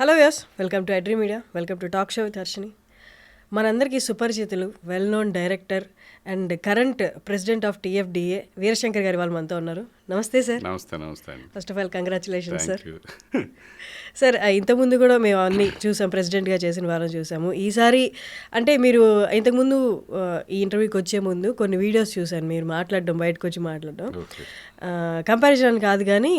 Hello yes, welcome to అడ్రీ media, welcome to talk show with Harshini. మనందరికీ సుపరిచితులు, well known director and current president of TFDA Veerashankar గారు వాళ్ళు మనతో ఉన్నారు. నమస్తే సార్. నమస్తే. First of all congratulations sir. Thank you. Sir, ఇంతకుముందు కూడా మేము అన్నీ చూసాం, ప్రెసిడెంట్గా చేసిన వారం చూసాము. ఈసారి అంటే మీరు ఇంతకుముందు ఈ ఇంటర్వ్యూకి వచ్చే ముందు కొన్ని వీడియోస్ చూశాను, మీరు మాట్లాడడం, బయటకు వచ్చి మాట్లాడడం. కంపారిజన్ కాదు కానీ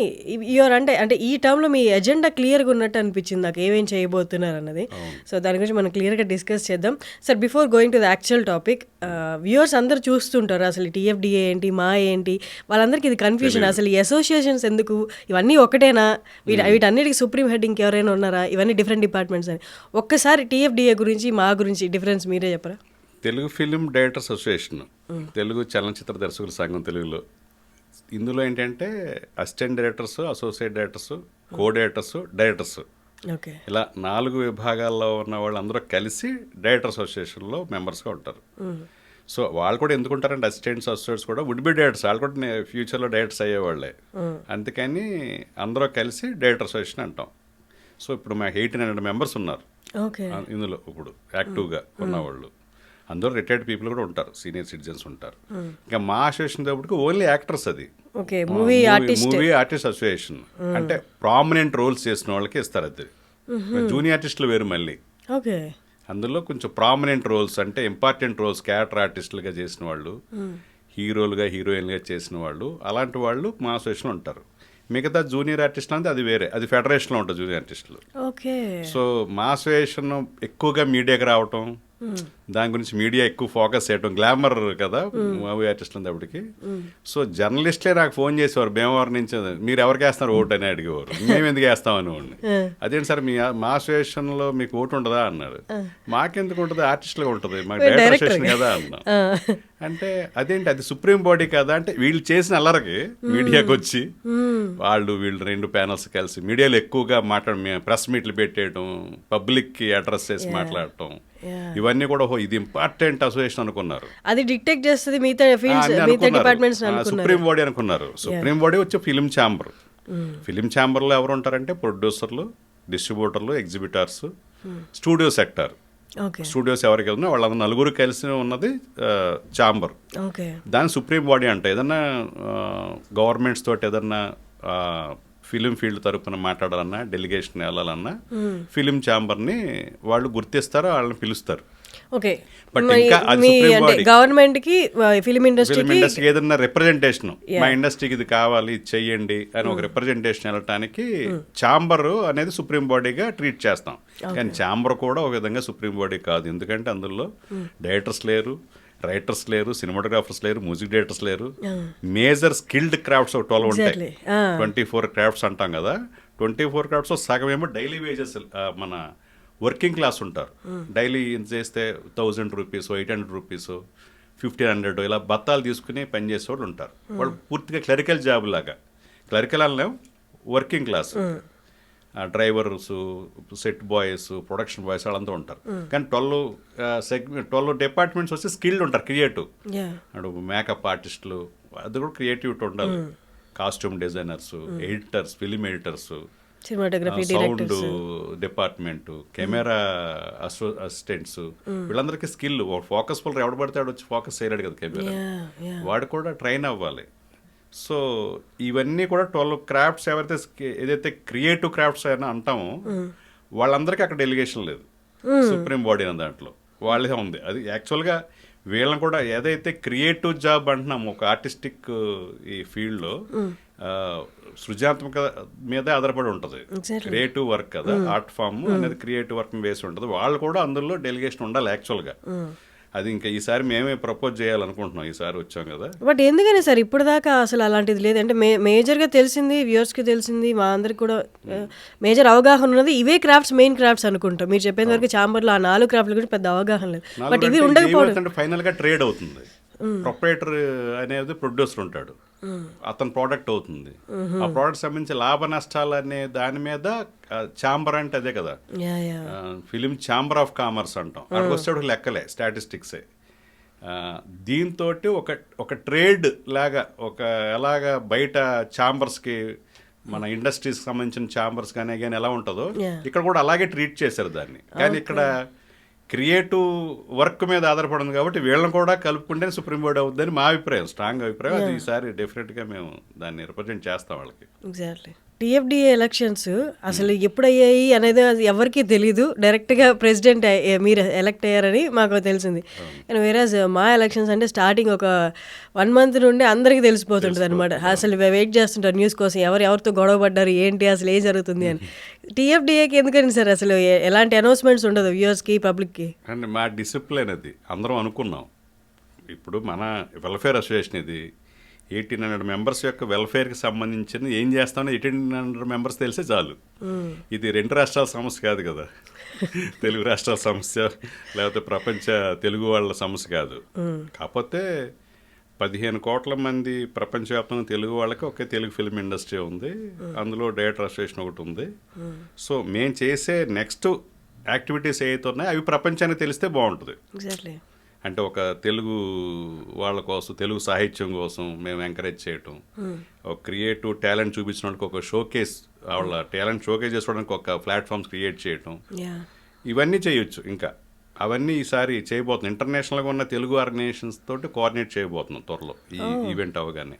యూఆర్ అంటే ఈ టర్మ్లో మీ ఎజెండా క్లియర్గా ఉన్నట్టు అనిపించింది నాకు, ఏమేం చేయబోతున్నారు అన్నది. సో దాని గురించి మనం క్లియర్గా డిస్కస్ చేద్దాం. Sir, before going to the actual topic, viewers అందరూ చూస్తుంటారు అసలు టీఎఫ్డిఏ ఏంటి, మా ఏంటి, వాళ్ళందరికీ ఇది కన్ఫ్యూజన్. అసలు ఈ అసోసియేషన్స్ ఎందుకు, ఇవన్నీ ఒకటేనా, వీటన్నిటికీ సుప్రీం హెడ్ ఇంకెవరైనా ఉన్నారా, ఇవన్నీ డిఫరెంట్ డిపార్ట్మెంట్స్ అని. ఒక్కసారి టీఎఫ్డిఏ గురించి, మా గురించి డిఫరెన్స్ మీరే చెప్పరా? Telugu film directors association, Telugu చలనచిత్ర దర్శకుల సంఘం తెలుగులో. ఇందులో ఏంటంటే assistant directors, associate directors, co directors, directors, okay, ఇలా 4 విభాగాల్లో ఉన్న వాళ్ళందరూ కలిసి డైరెక్టర్ అసోసియేషన్లో మెంబర్స్గా ఉంటారు. సో వాళ్ళు కూడా ఎందుకుంటారంటే అసిస్టెంట్స్, అసోసియేట్స్ కూడా వుడ్ బి డైరెక్టర్స్, వాళ్ళు కూడా ఫ్యూచర్లో డైరెక్టర్స్ అయ్యేవాళ్ళే. అందుకని అందరూ కలిసి డైరెక్టర్ అసోసియేషన్ అంటాం. సో ఇప్పుడు మాకు 1800 మెంబర్స్ ఉన్నారు ఇందులో ఇప్పుడు యాక్టివ్గా ఉన్నవాళ్ళు. అందరూ రిటైర్డ్ పీపుల్ కూడా ఉంటారు, సీనియర్ సిటిజన్స్ ఉంటారు. ఇంకా మా అసోసియేషన్ కాబట్టి ఓన్లీ యాక్టర్స్, అది మూవీ ఆర్టిస్ట్ అసోసియేషన్. అంటే ప్రామినెంట్ రోల్స్ చేసిన వాళ్ళకి ఇస్తారు అది. జూనియర్ ఆర్టిస్టులు వేరు మళ్ళీ. ఓకే, అందులో కొంచెం ప్రామినెంట్ రోల్స్ అంటే ఇంపార్టెంట్ రోల్స్, క్యారెక్టర్ ఆర్టిస్టులుగా చేసిన వాళ్ళు, హీరోలుగా హీరోయిన్గా చేసిన వాళ్ళు, అలాంటి వాళ్ళు మా అసోసియేషన్లో ఉంటారు. మిగతా జూనియర్ ఆర్టిస్టులు అంటే అది వేరే, అది ఫెడరేషన్లో ఉంటుంది జూనియర్ ఆర్టిస్టులు. ఓకే. సో మా అసోసియేషన్ ఎక్కువగా మీడియాకి రావటం, దాని గురించి మీడియా ఎక్కువ ఫోకస్ చేయటం, గ్లామర్ కదా మూవీ ఆర్టిస్టులు ఉన్నప్పటికీ. సో జర్నలిస్ట్లే నాకు ఫోన్ చేసేవారు భీమవరం నుంచి, మీరు ఎవరికి వేస్తున్నారు ఓటు అని అడిగేవారు. మేము ఎందుకు వేస్తామని వాడిని. అదేంటి సార్ మా అసోసియేషన్లో మీకు ఓటు ఉంటుందా అన్నాడు. మాకెందుకు ఉంటుంది, ఆర్టిస్టులుగా ఉంటుంది, మాకు డైరెక్టర్ అసోసియేషన్ కదా అన్నా. అంటే అదేంటి, అది సుప్రీం బాడీ కదా అంటే, వీళ్ళు చేసిన అల్లరికి మీడియాకి వచ్చి వీళ్ళు 2 ప్యానల్స్ కలిసి మీడియాలో ఎక్కువగా ప్రెస్ మీట్లు పెట్టేయడం, పబ్లిక్కి అడ్రస్ చేసి మాట్లాడటం, ఇవన్నీ కూడా ఇది ఇంపార్టెంట్ అసోసియేషన్ అనుకున్నారు. అది డిటెక్ట్ చేస్తుంది మిగతా డిపార్ట్మెంట్స్. సుప్రీం బాడీ అనుకున్నారు. సుప్రీం బాడీ వచ్చి ఫిలిం ఛాంబర్. ఫిలిం ఛాంబర్లో ఎవరు ఉంటారంటే ప్రొడ్యూసర్లు, డిస్ట్రిబ్యూటర్లు, ఎగ్జిబిటర్స్, స్టూడియో సెక్టర్. స్టూడియోస్ ఎవరికి ఉన్నా వాళ్ళందరూ 4 కలిసి ఉన్నది ఛాంబర్. దాని సుప్రీం బాడీ అంటే ఏదన్నా గవర్నమెంట్స్ తోటి ఏదన్నా ఫిలిం ఫీల్డ్ తరపున మాట్లాడాలన్నా, డెలిగేషన్ వెళ్ళాలన్నా ఫిలిం ఛాంబర్ని వాళ్ళు గుర్తిస్తారు, వాళ్ళని పిలుస్తారు. ఓకే, బట్ ఇంకా అది సుప్రీం బాడీ. గవర్నమెంట్ కి, ఫిలిం ఇండస్ట్రీకి ఏదన్నా రిప్రజెంటేషన్, మా ఇండస్ట్రీకి ఇది కావాలి, ఇది చెయ్యండి అని ఒక రిప్రజెంటేషన్ వెళ్ళటానికి ఛాంబర్ అనేది సుప్రీం బాడీగా ట్రీట్ చేస్తాం. కానీ ఛాంబర్ కూడా ఒక విధంగా సుప్రీం బాడీ కాదు. ఎందుకంటే అందులో డైరెక్టర్స్ లేరు, రైటర్స్ లేరు, సినిమాటోగ్రాఫర్స్ లేరు, మ్యూజిక్ డైరెక్టర్స్ లేరు. మేజర్ స్కిల్డ్ క్రాఫ్ట్స్ 12 ఉంటాయి. 24 క్రాఫ్ట్స్ అంటాం కదా. 24 క్రాఫ్ట్స్ సగం ఏమో డైలీ వేజెస్, మన వర్కింగ్ క్లాస్ ఉంటారు. డైలీ చేస్తే 1000 రూపీస్, 800 రూపీస్, 1500 ఇలా బత్తాలు తీసుకుని పనిచేసే వాళ్ళు ఉంటారు. వాళ్ళు పూర్తిగా క్లరికల్ జాబ్ లాగా. క్లరికల్ అనే working class, drivers, set boys, production boys వాళ్ళంతా ఉంటారు. కానీ 12 డిపార్ట్మెంట్స్ వచ్చి స్కిల్డ్ ఉంటారు, క్రియేటివ్. మేకప్ ఆర్టిస్టులు, అది కూడా క్రియేటివిటీ ఉండాలి. Costume designers, editors, film editors, sound department, camera assistants, వీళ్ళందరికీ స్కిల్. ఫోకస్ పుల్ ఎవడు పడితే వచ్చి ఫోకస్ చేయలేడు కదా కెమెరా, వాడు కూడా ట్రైన్ అవ్వాలి. సో ఇవన్నీ కూడా 12 క్రాఫ్ట్స్ ఏదైతే క్రియేటివ్ క్రాఫ్ట్స్ అయినా అంటామో వాళ్ళందరికీ అక్కడ డెలిగేషన్ లేదు. సుప్రీం బాడీ అనే దాంట్లో వాళ్ళే ఉంది. అది యాక్చువల్గా వీళ్ళని కూడా ఏదైతే క్రియేటివ్ జాబ్ అంటున్నాము, ఒక ఆర్టిస్టిక్ ఈ ఫీల్డ్లో సృజనాత్మక మీద ఆధారపడి ఉంటుంది. క్రియేటివ్ వర్క్ కదా, ఆర్ట్ ఫామ్ అనేది క్రియేటివ్ వర్క్ బేస్ ఉంటుంది. వాళ్ళు కూడా అందులో డెలిగేషన్ ఉండాలి యాక్చువల్గా. అది ఇంకా ఈసారి మేమే ప్రపోజ్ చేయాలనుకుంటున్నాం, ఈసారి వచ్చాం కదా. బట్ ఎందుకని సార్ ఇప్పుడు దాకా అసలు అలాంటిది లేదంటే? మేజర్గా తెలిసింది, వ్యూవర్స్కి తెలిసింది, మా అందరికి కూడా మేజర్ అవగాహన ఉన్నది ఇవే క్రాఫ్ట్స్, మెయిన్ క్రాఫ్ట్స్ అనుకుంటాం. మీరు చెప్పేంత వరకు ఛాంబర్లో ఆ 4 క్రాఫ్ట్ల గురించి పెద్ద అవగాహన లేదు. బట్ ఇవి ఉండకపోవడం ఫైనల్గా ట్రేడ్ అవుతుంది. ప్రొపరేటర్ అనేది ప్రొడ్యూసర్ ఉంటాడు, అతని ప్రోడక్ట్ అవుతుంది. ఆ ప్రోడక్ట్ సంబంధించి లాభ నష్టాలు అనే దాని మీద ఛాంబర్ అంటే అదే కదా, ఫిలిం ఛాంబర్ ఆఫ్ కామర్స్ అంటాం. అక్కడికి వచ్చేటప్పుడు లెక్కలే, స్టాటిస్టిక్సే. దీంతో ఒక ట్రేడ్ లాగా, ఎలాగా బయట ఛాంబర్స్కి మన ఇండస్ట్రీస్కి సంబంధించిన ఛాంబర్స్ కానీ ఎలా ఉంటుందో Yeah. ఇక్కడ కూడా అలాగే ట్రీట్ చేశారు దాన్ని. కానీ ఇక్కడ క్రియేటివ్ వర్క్ మీద ఆధారపడింది కాబట్టి వీళ్ళని కూడా కలుపుకుంటే సుప్రీం కోర్టు అవుతుందని మా అభిప్రాయం, స్ట్రాంగ్ అభిప్రాయం. అది ఈసారి డెఫినెట్గా మేము దాన్ని రిప్రజెంట్ చేస్తాం వాళ్ళకి. ఎగ్జాక్ట్లీ. టీఎఫ్డిఏ ఎలక్షన్స్ అసలు ఎప్పుడయ్యాయి అనేది అది ఎవరికీ తెలీదు. డైరెక్ట్గా ప్రెసిడెంట్ మీరు ఎలక్ట్ అయ్యారని మాకు తెలిసింది. కానీ వేరేజ్ మా ఎలక్షన్స్ అంటే స్టార్టింగ్ ఒక 1 month నుండి అందరికీ తెలిసిపోతుంటుంది అనమాట. అసలు వెయిట్ చేస్తుంటారు న్యూస్ కోసం, ఎవరితో గొడవ పడ్డారు, ఏంటి అసలు ఏం జరుగుతుంది అని. టీఎఫ్డిఏకి ఎందుకని సార్ అసలు ఎలాంటి అనౌన్స్మెంట్స్ ఉండదు వ్యూవర్స్కి, పబ్లిక్కి? అండ్ మా డిసిప్లిన్ అది అందరం అనుకున్నాం. ఇప్పుడు మన వెల్ఫేర్ అసోసియేషన్ ఇది 1800 మెంబర్స్ యొక్క వెల్ఫేర్కి సంబంధించిన ఏం చేస్తామో 1800 మెంబర్స్ తెలిసే చాలు. ఇది 2 రాష్ట్రాల సమస్య కాదు కదా, తెలుగు రాష్ట్రాల సమస్య లేకపోతే ప్రపంచ తెలుగు వాళ్ళ సమస్య కాదు. కాకపోతే 15 కోట్ల మంది ప్రపంచవ్యాప్తంగా తెలుగు వాళ్ళకి ఒకే తెలుగు ఫిల్మ్ ఇండస్ట్రీ ఉంది, అందులో డైరెక్టర్ అసోసియేషన్ ఒకటి ఉంది. సో మేము చేసే నెక్స్ట్ యాక్టివిటీస్ ఏవైతే ఉన్నాయో అవి ప్రపంచానికి తెలిస్తే బాగుంటుంది. ఎగ్జాక్ట్లీ. అంటే ఒక తెలుగు వాళ్ళ కోసం, తెలుగు సాహిత్యం కోసం మేము ఎంకరేజ్ చేయటం, ఒక క్రియేటివ్ టాలెంట్ చూపించడానికి ఒక షోకేస్, వాళ్ళ టాలెంట్ షోకేస్ చేసుకోవడానికి ఒక ప్లాట్ఫామ్స్ క్రియేట్ చేయటం, ఇవన్నీ చేయొచ్చు. ఇంకా అవన్నీ ఈసారి చేయబోతున్నాం. ఇంటర్నేషనల్గా ఉన్న తెలుగు ఆర్గనైజేషన్స్ తోటి కోఆర్డినేట్ చేయబోతున్నాం త్వరలో ఈ ఈవెంట్ అవగానే.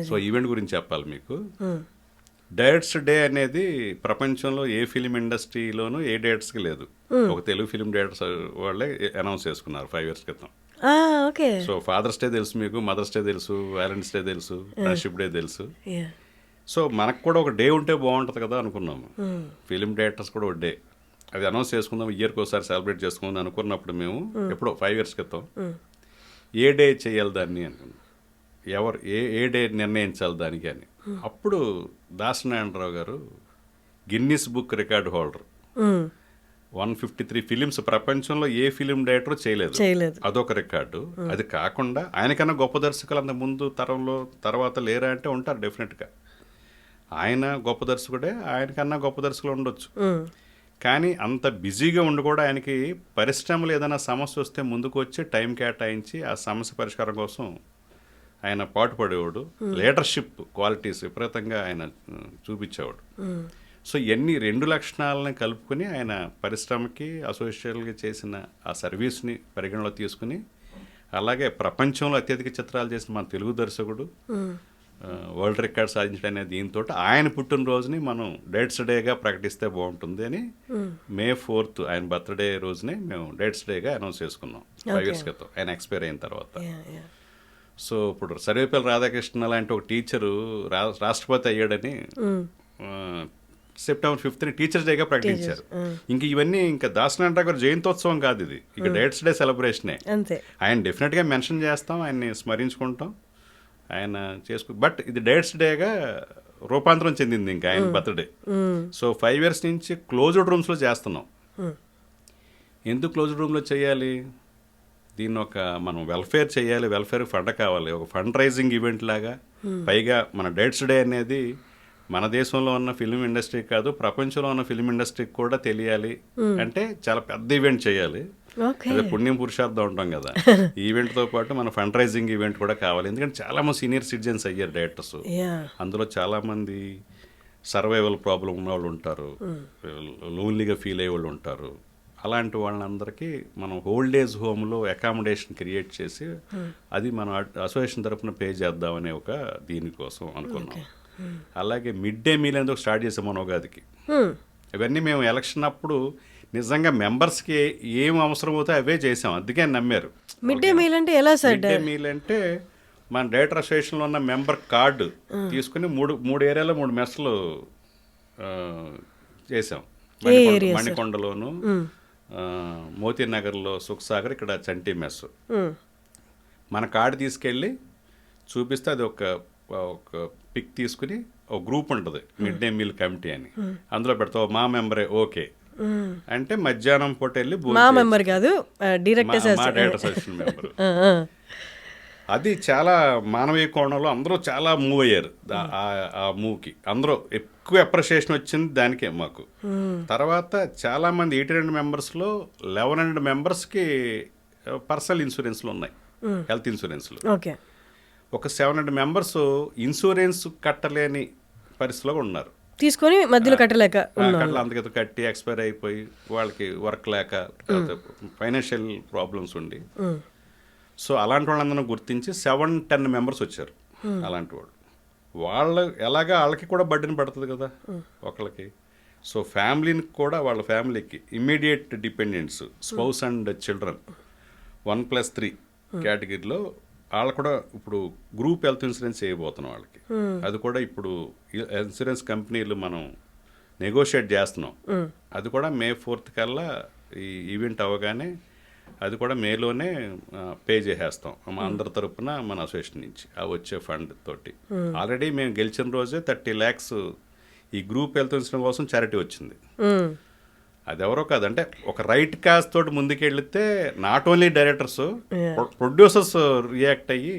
సో ఈవెంట్ గురించి చెప్పాలి మీకు. డైరెక్ట్స్ డే అనేది ప్రపంచంలో ఏ ఫిలిం ఇండస్ట్రీలోనూ ఏ డేట్స్కి లేదు. ఒక తెలుగు ఫిలిం డైరెక్టర్స్ వాళ్ళే అనౌన్స్ చేసుకున్నారు 5 years క్రితం. సో ఫాదర్స్ డే తెలుసు మీకు, మదర్స్ డే తెలుసు, వ్యాలెంటైన్స్ డే తెలుసు, ఫ్రెండ్షిప్ డే తెలుసు. సో మనకు కూడా ఒక డే ఉంటే బాగుంటుంది కదా అనుకున్నాము. ఫిలిం డైరెక్టర్స్ కూడా ఒక డే అది అనౌన్స్ చేసుకుందాం, ఇయర్కి ఒకసారి సెలబ్రేట్ చేసుకుందాం అనుకున్నప్పుడు మేము ఎప్పుడో 5 years క్రితం ఏ డే చేయాలి దాన్ని అనుకున్నాం, ఎవరు ఏ డే నిర్ణయించాలి దానికి అని. అప్పుడు దాసనారాయణరావు గారు Guinness book record holder, 153 films ప్రపంచంలో ఏ ఫిలిం డైరెక్టర్ చేయలేదు, అదొక రికార్డు. అది కాకుండా ఆయనకన్నా గొప్ప దర్శకులు అంత ముందు తరంలో తర్వాత లేరా అంటే ఉంటారు డెఫినెట్గా. ఆయన గొప్ప దర్శకుడే, ఆయనకన్నా గొప్ప దర్శకులు ఉండొచ్చు. కానీ అంత బిజీగా ఉండి కూడా ఆయనకి పరిశ్రమలు ఏదైనా సమస్య వస్తే ముందుకు వచ్చి టైం కేటాయించి ఆ సమస్య పరిష్కారం కోసం ఆయన పాటుపడేవాడు. లీడర్షిప్ క్వాలిటీస్ విపరీతంగా ఆయన చూపించేవాడు. సో ఇవన్నీ 2 లక్షణాలను కలుపుకొని ఆయన పరిశ్రమకి అసోసియేషన్గా చేసిన ఆ సర్వీస్ని పరిగణలో తీసుకుని, అలాగే ప్రపంచంలో అత్యధిక చిత్రాలు చేసిన మన తెలుగు దర్శకుడు, వరల్డ్ రికార్డ్ సాధించడం అనేది దీంతో ఆయన పుట్టినరోజుని మనం డేట్స్ డేగా ప్రకటిస్తే బాగుంటుంది అని May 4th ఆయన బర్త్డే రోజునే మేము డేట్స్ డేగా అనౌన్స్ చేసుకున్నాం 5 years క్రితం ఆయన ఎక్స్పైర్ అయిన తర్వాత. సో ఇప్పుడు సర్వేపల్లి రాధాకృష్ణ లాంటి ఒక టీచరు రాష్ట్రపతి అయ్యాడని September 5th టీచర్స్ డేగా ప్రకటించారు. ఇంక ఇవన్నీ ఇంకా దాసనారాయణరావు గారు జయంతోత్సవం కాదు, ఇది ఇక డేట్స్ డే సెలబ్రేషనే. ఆయన డెఫినెట్గా మెన్షన్ చేస్తాం, ఆయన్ని స్మరించుకుంటాం, ఆయన బట్ ఇది డేట్స్ డేగా రూపాంతరం చెందింది ఇంకా ఆయన బర్త్డే. సో 5 years నుంచి క్లోజ్డ్ రూమ్స్లో చేస్తున్నాం. ఎందుకు క్లోజ్డ్ రూమ్లో చేయాలి? దీన్ని ఒక మనం వెల్ఫేర్ చేయాలి, వెల్ఫేర్ ఫండ్ కావాలి, ఒక ఫండ్ రైజింగ్ ఈవెంట్ లాగా. పైగా మన డేట్స్ డే అనేది మన దేశంలో ఉన్న ఫిల్మ్ ఇండస్ట్రీ కాదు, ప్రపంచంలో ఉన్న ఫిల్మ్ ఇండస్ట్రీకి కూడా తెలియాలి అంటే చాలా పెద్ద ఈవెంట్ చేయాలి. అదే పుణ్యం పురుషార్థం ఉంటాం కదా. ఈవెంట్తో పాటు మన ఫండ్ రైజింగ్ ఈవెంట్ కూడా కావాలి. ఎందుకంటే చాలా మంది సీనియర్ సిటిజన్స్ అయ్యారు డైరెక్టర్స్. అందులో చాలామంది సర్వైవల్ ప్రాబ్లం ఉన్న వాళ్ళు ఉంటారు, లోన్లీగా ఫీల్ అయ్యే వాళ్ళు ఉంటారు. అలాంటి వాళ్ళందరికీ మనం ఓల్డ్ ఏజ్ హోమ్లో అకామిడేషన్ క్రియేట్ చేసి అది మనం అసోసియేషన్ తరఫున పే చేద్దామనే ఒక దీనికోసం అనుకున్నాం. అలాగే మిడ్ డే మీల్ అనేది స్టార్ట్ చేసాం మన ఉగాదికి. ఇవన్నీ మేము ఎలక్షన్ అప్పుడు నిజంగా మెంబర్స్కి ఏం అవసరం అవుతాయో అవే చేసాం, అందుకే నమ్మారు. మిడ్ డే మీల్ అంటే ఎలా సార్? మిడ్ డే మీల్ అంటే మన డైరెక్టర్ అసోసియేషన్లో ఉన్న మెంబర్ కార్డు తీసుకుని మూడు ఏరియాలో 3 మెస్లు చేసాం. మణికొండలోను, మోతీనగర్లో సుఖసాగర్, ఇక్కడ చంటి మెస్. మన కార్డు తీసుకెళ్ళి చూపిస్తే అది ఒక పిక్ తీసుకుని ఒక గ్రూప్ ఉంటుంది మిడ్ డే మీల్ కమిటీ అని, అందులో పెడతావు మా మెంబరే ఓకే అంటే మధ్యాహ్నం పూట వెళ్ళి మా మెంబర్ కాదు డైరెక్టర్ అసోసియేషన్ మెంబర్. అది చాలా మానవీయ కోణంలో అందరూ చాలా మూవ్ అయ్యారు ఆ మూవ్కి. అందరూ ఎక్కువ అప్రిషియేషన్ వచ్చింది దానికే మాకు. తర్వాత చాలామంది 800 మెంబర్స్లో 1100 మెంబర్స్కి పర్సనల్ ఇన్సూరెన్స్లు ఉన్నాయి, హెల్త్ ఇన్సూరెన్స్లు. ఓకే. ఒక 700 మెంబర్స్ ఇన్సూరెన్స్ కట్టలేని పరిస్థితిలో కూడా ఉన్నారు. తీసుకొని మధ్యలో కట్టలేక కట్ల అంతకత కట్టి ఎక్స్పైర్ అయిపోయి వాళ్ళకి వర్క్ లేక ఫైనాన్షియల్ ప్రాబ్లమ్స్ ఉండి, సో అలాంటి వాళ్ళందరూ గుర్తించి 7-10 మెంబర్స్ వచ్చారు. అలాంటి వాళ్ళు ఎలాగా వాళ్ళకి కూడా బర్డెన్ పడుతుంది కదా ఒకళ్ళకి. సో ఫ్యామిలీని కూడా వాళ్ళ ఫ్యామిలీకి immediate dependents, spouse and children 1+3 కేటగిరీలో వాళ్ళు కూడా ఇప్పుడు గ్రూప్ హెల్త్ ఇన్సూరెన్స్ చేయబోతున్నాం వాళ్ళకి. అది కూడా ఇప్పుడు ఇన్సూరెన్స్ కంపెనీలు మనం నెగోషియేట్ చేస్తున్నాం. అది కూడా May 4th కల్లా ఈ ఈవెంట్ అవ్వగానే అది కూడా మేలోనే పే చేసేస్తాం మా అందరి తరపున మన అసోసియేషన్ నుంచి ఆ వచ్చే ఫండ్ తోటి. ఆల్రెడీ మేము గెలిచిన రోజే 30 lakhs ఈ గ్రూప్ హెల్త్ ఇన్సూరెన్స్ కోసం చారిటీ వచ్చింది. అది ఎవరో కాదు, అంటే ఒక రైట్ కాజ్ తోటి ముందుకెళ్తే not only directors, producers react అయ్యి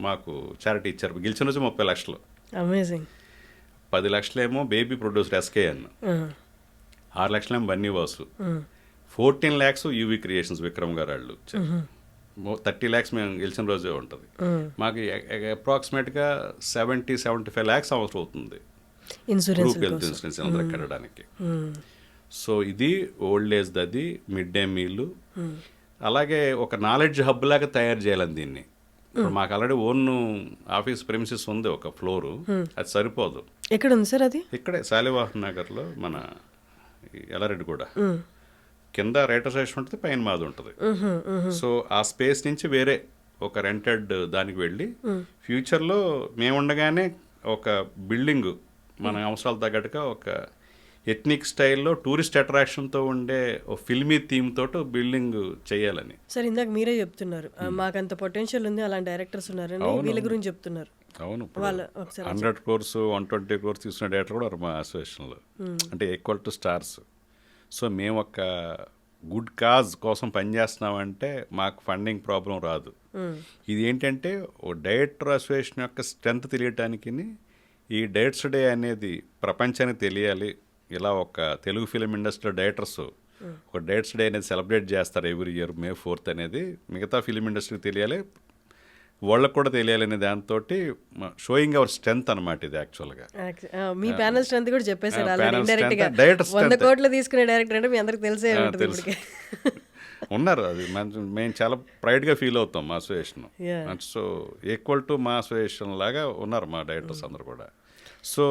మాకు చారిటీ ఇచ్చారు. గెలిచిన రోజు 30 లక్షలు. అమేజింగ్. 10 లక్షలేమో బేబీ ప్రొడ్యూసర్ SKN, 6 లక్షలేమో Bunny Vasu, 14 lakhs UV creations Vikram గారు వాళ్ళు ఇచ్చారు. 30 lakhs మేము గెలిచిన రోజే ఉంటుంది. మాకు అప్రాక్సిమేట్గా 70-75 lakhs అవసరం అవుతుంది గ్రూప్ హెల్త్ ఇన్సూరెన్స్ అందరికి కట్టడానికి. సో ఇది ఓల్డ్ ఏజ్ అది, మిడ్ డే మీల్, అలాగే ఒక నాలెడ్జ్ హబ్ లాగా తయారు చేయాలని దీన్ని. ఇప్పుడు మాకు ఆల్రెడీ ఓన్ ఆఫీస్ ప్రెమిసెస్ ఉంది, ఒక ఫ్లోరు, అది సరిపోదు. ఎక్కడ ఉంది సార్ అది? ఇక్కడే శాలివాహన్ నగర్లో మన ఎల్లారెడ్డిగూడ కింద రైటర్ స్టేషన్ ఉంటుంది, పైన మాది ఉంటుంది. సో ఆ స్పేస్ నుంచి వేరే ఒక రెంటెడ్ దానికి వెళ్ళి ఫ్యూచర్లో మేము ఉండగానే ఒక బిల్డింగ్ మన అవసరాలు తగ్గట్టుగా ఒక ఎథ్నిక్ స్టైల్లో టూరిస్ట్ అట్రాక్షన్తో ఉండే ఒక ఫిల్మీ థీమ్ తోటి బిల్డింగ్ చేయాలని. సార్ ఇందాక మీరే చెప్తున్నారు మాకంత పొటెన్షియల్ ఉంది, అలాంటి డైరెక్టర్స్ ఉన్నారని, వీళ్ళ గురించి చెప్తున్నారు. అవును, 100 crores 120 crores తీసుకున్న డైరెక్టర్ కూడా మా అసోసియేషన్లో, అంటే ఈక్వల్ టు స్టార్స్. సో మేము ఒక గుడ్ కాజ్ కోసం పనిచేస్తున్నామంటే మాకు ఫండింగ్ ప్రాబ్లం రాదు. ఇది ఏంటంటే ఓ డైరెక్టర్ అసోసియేషన్ యొక్క స్ట్రెంత్ తెలియటానికి ఈ డైరెక్టర్స్ డే అనేది ప్రపంచానికి తెలియాలి. ఇలా ఒక తెలుగు ఫిలిం ఇండస్ట్రీలో డైరెక్టర్స్ ఒక డైరెక్టర్స్ డే అనేది సెలబ్రేట్ చేస్తారు ఎవ్రీ ఇయర్ May 4th అనేది. మిగతా ఫిలిం ఇండస్ట్రీకి తెలియాలి, వాళ్ళకు కూడా తెలియాలి అనే దాంతో షోయింగ్ అవర్ స్ట్రెంత్ అనమాట ఇది యాక్చువల్గా. మీ ప్యానల్ స్ట్రెంత్ కూడా చెప్పేశారు ఇండైరెక్ట్ గా. 100 కోట్లు తీసుకునే డైరెక్టర్ అంటే మీ అందరికి తెలిసే ఉంటుంది. ఉన్నారు, అది మేము చాలా ప్రైడ్గా ఫీల్ అవుతాం మా అసోసియేషన్. సో ఈక్వల్ టు మా అసోసియేషన్ లాగా ఉన్నారు మా డైరెక్టర్స్ అందరు కూడా. సో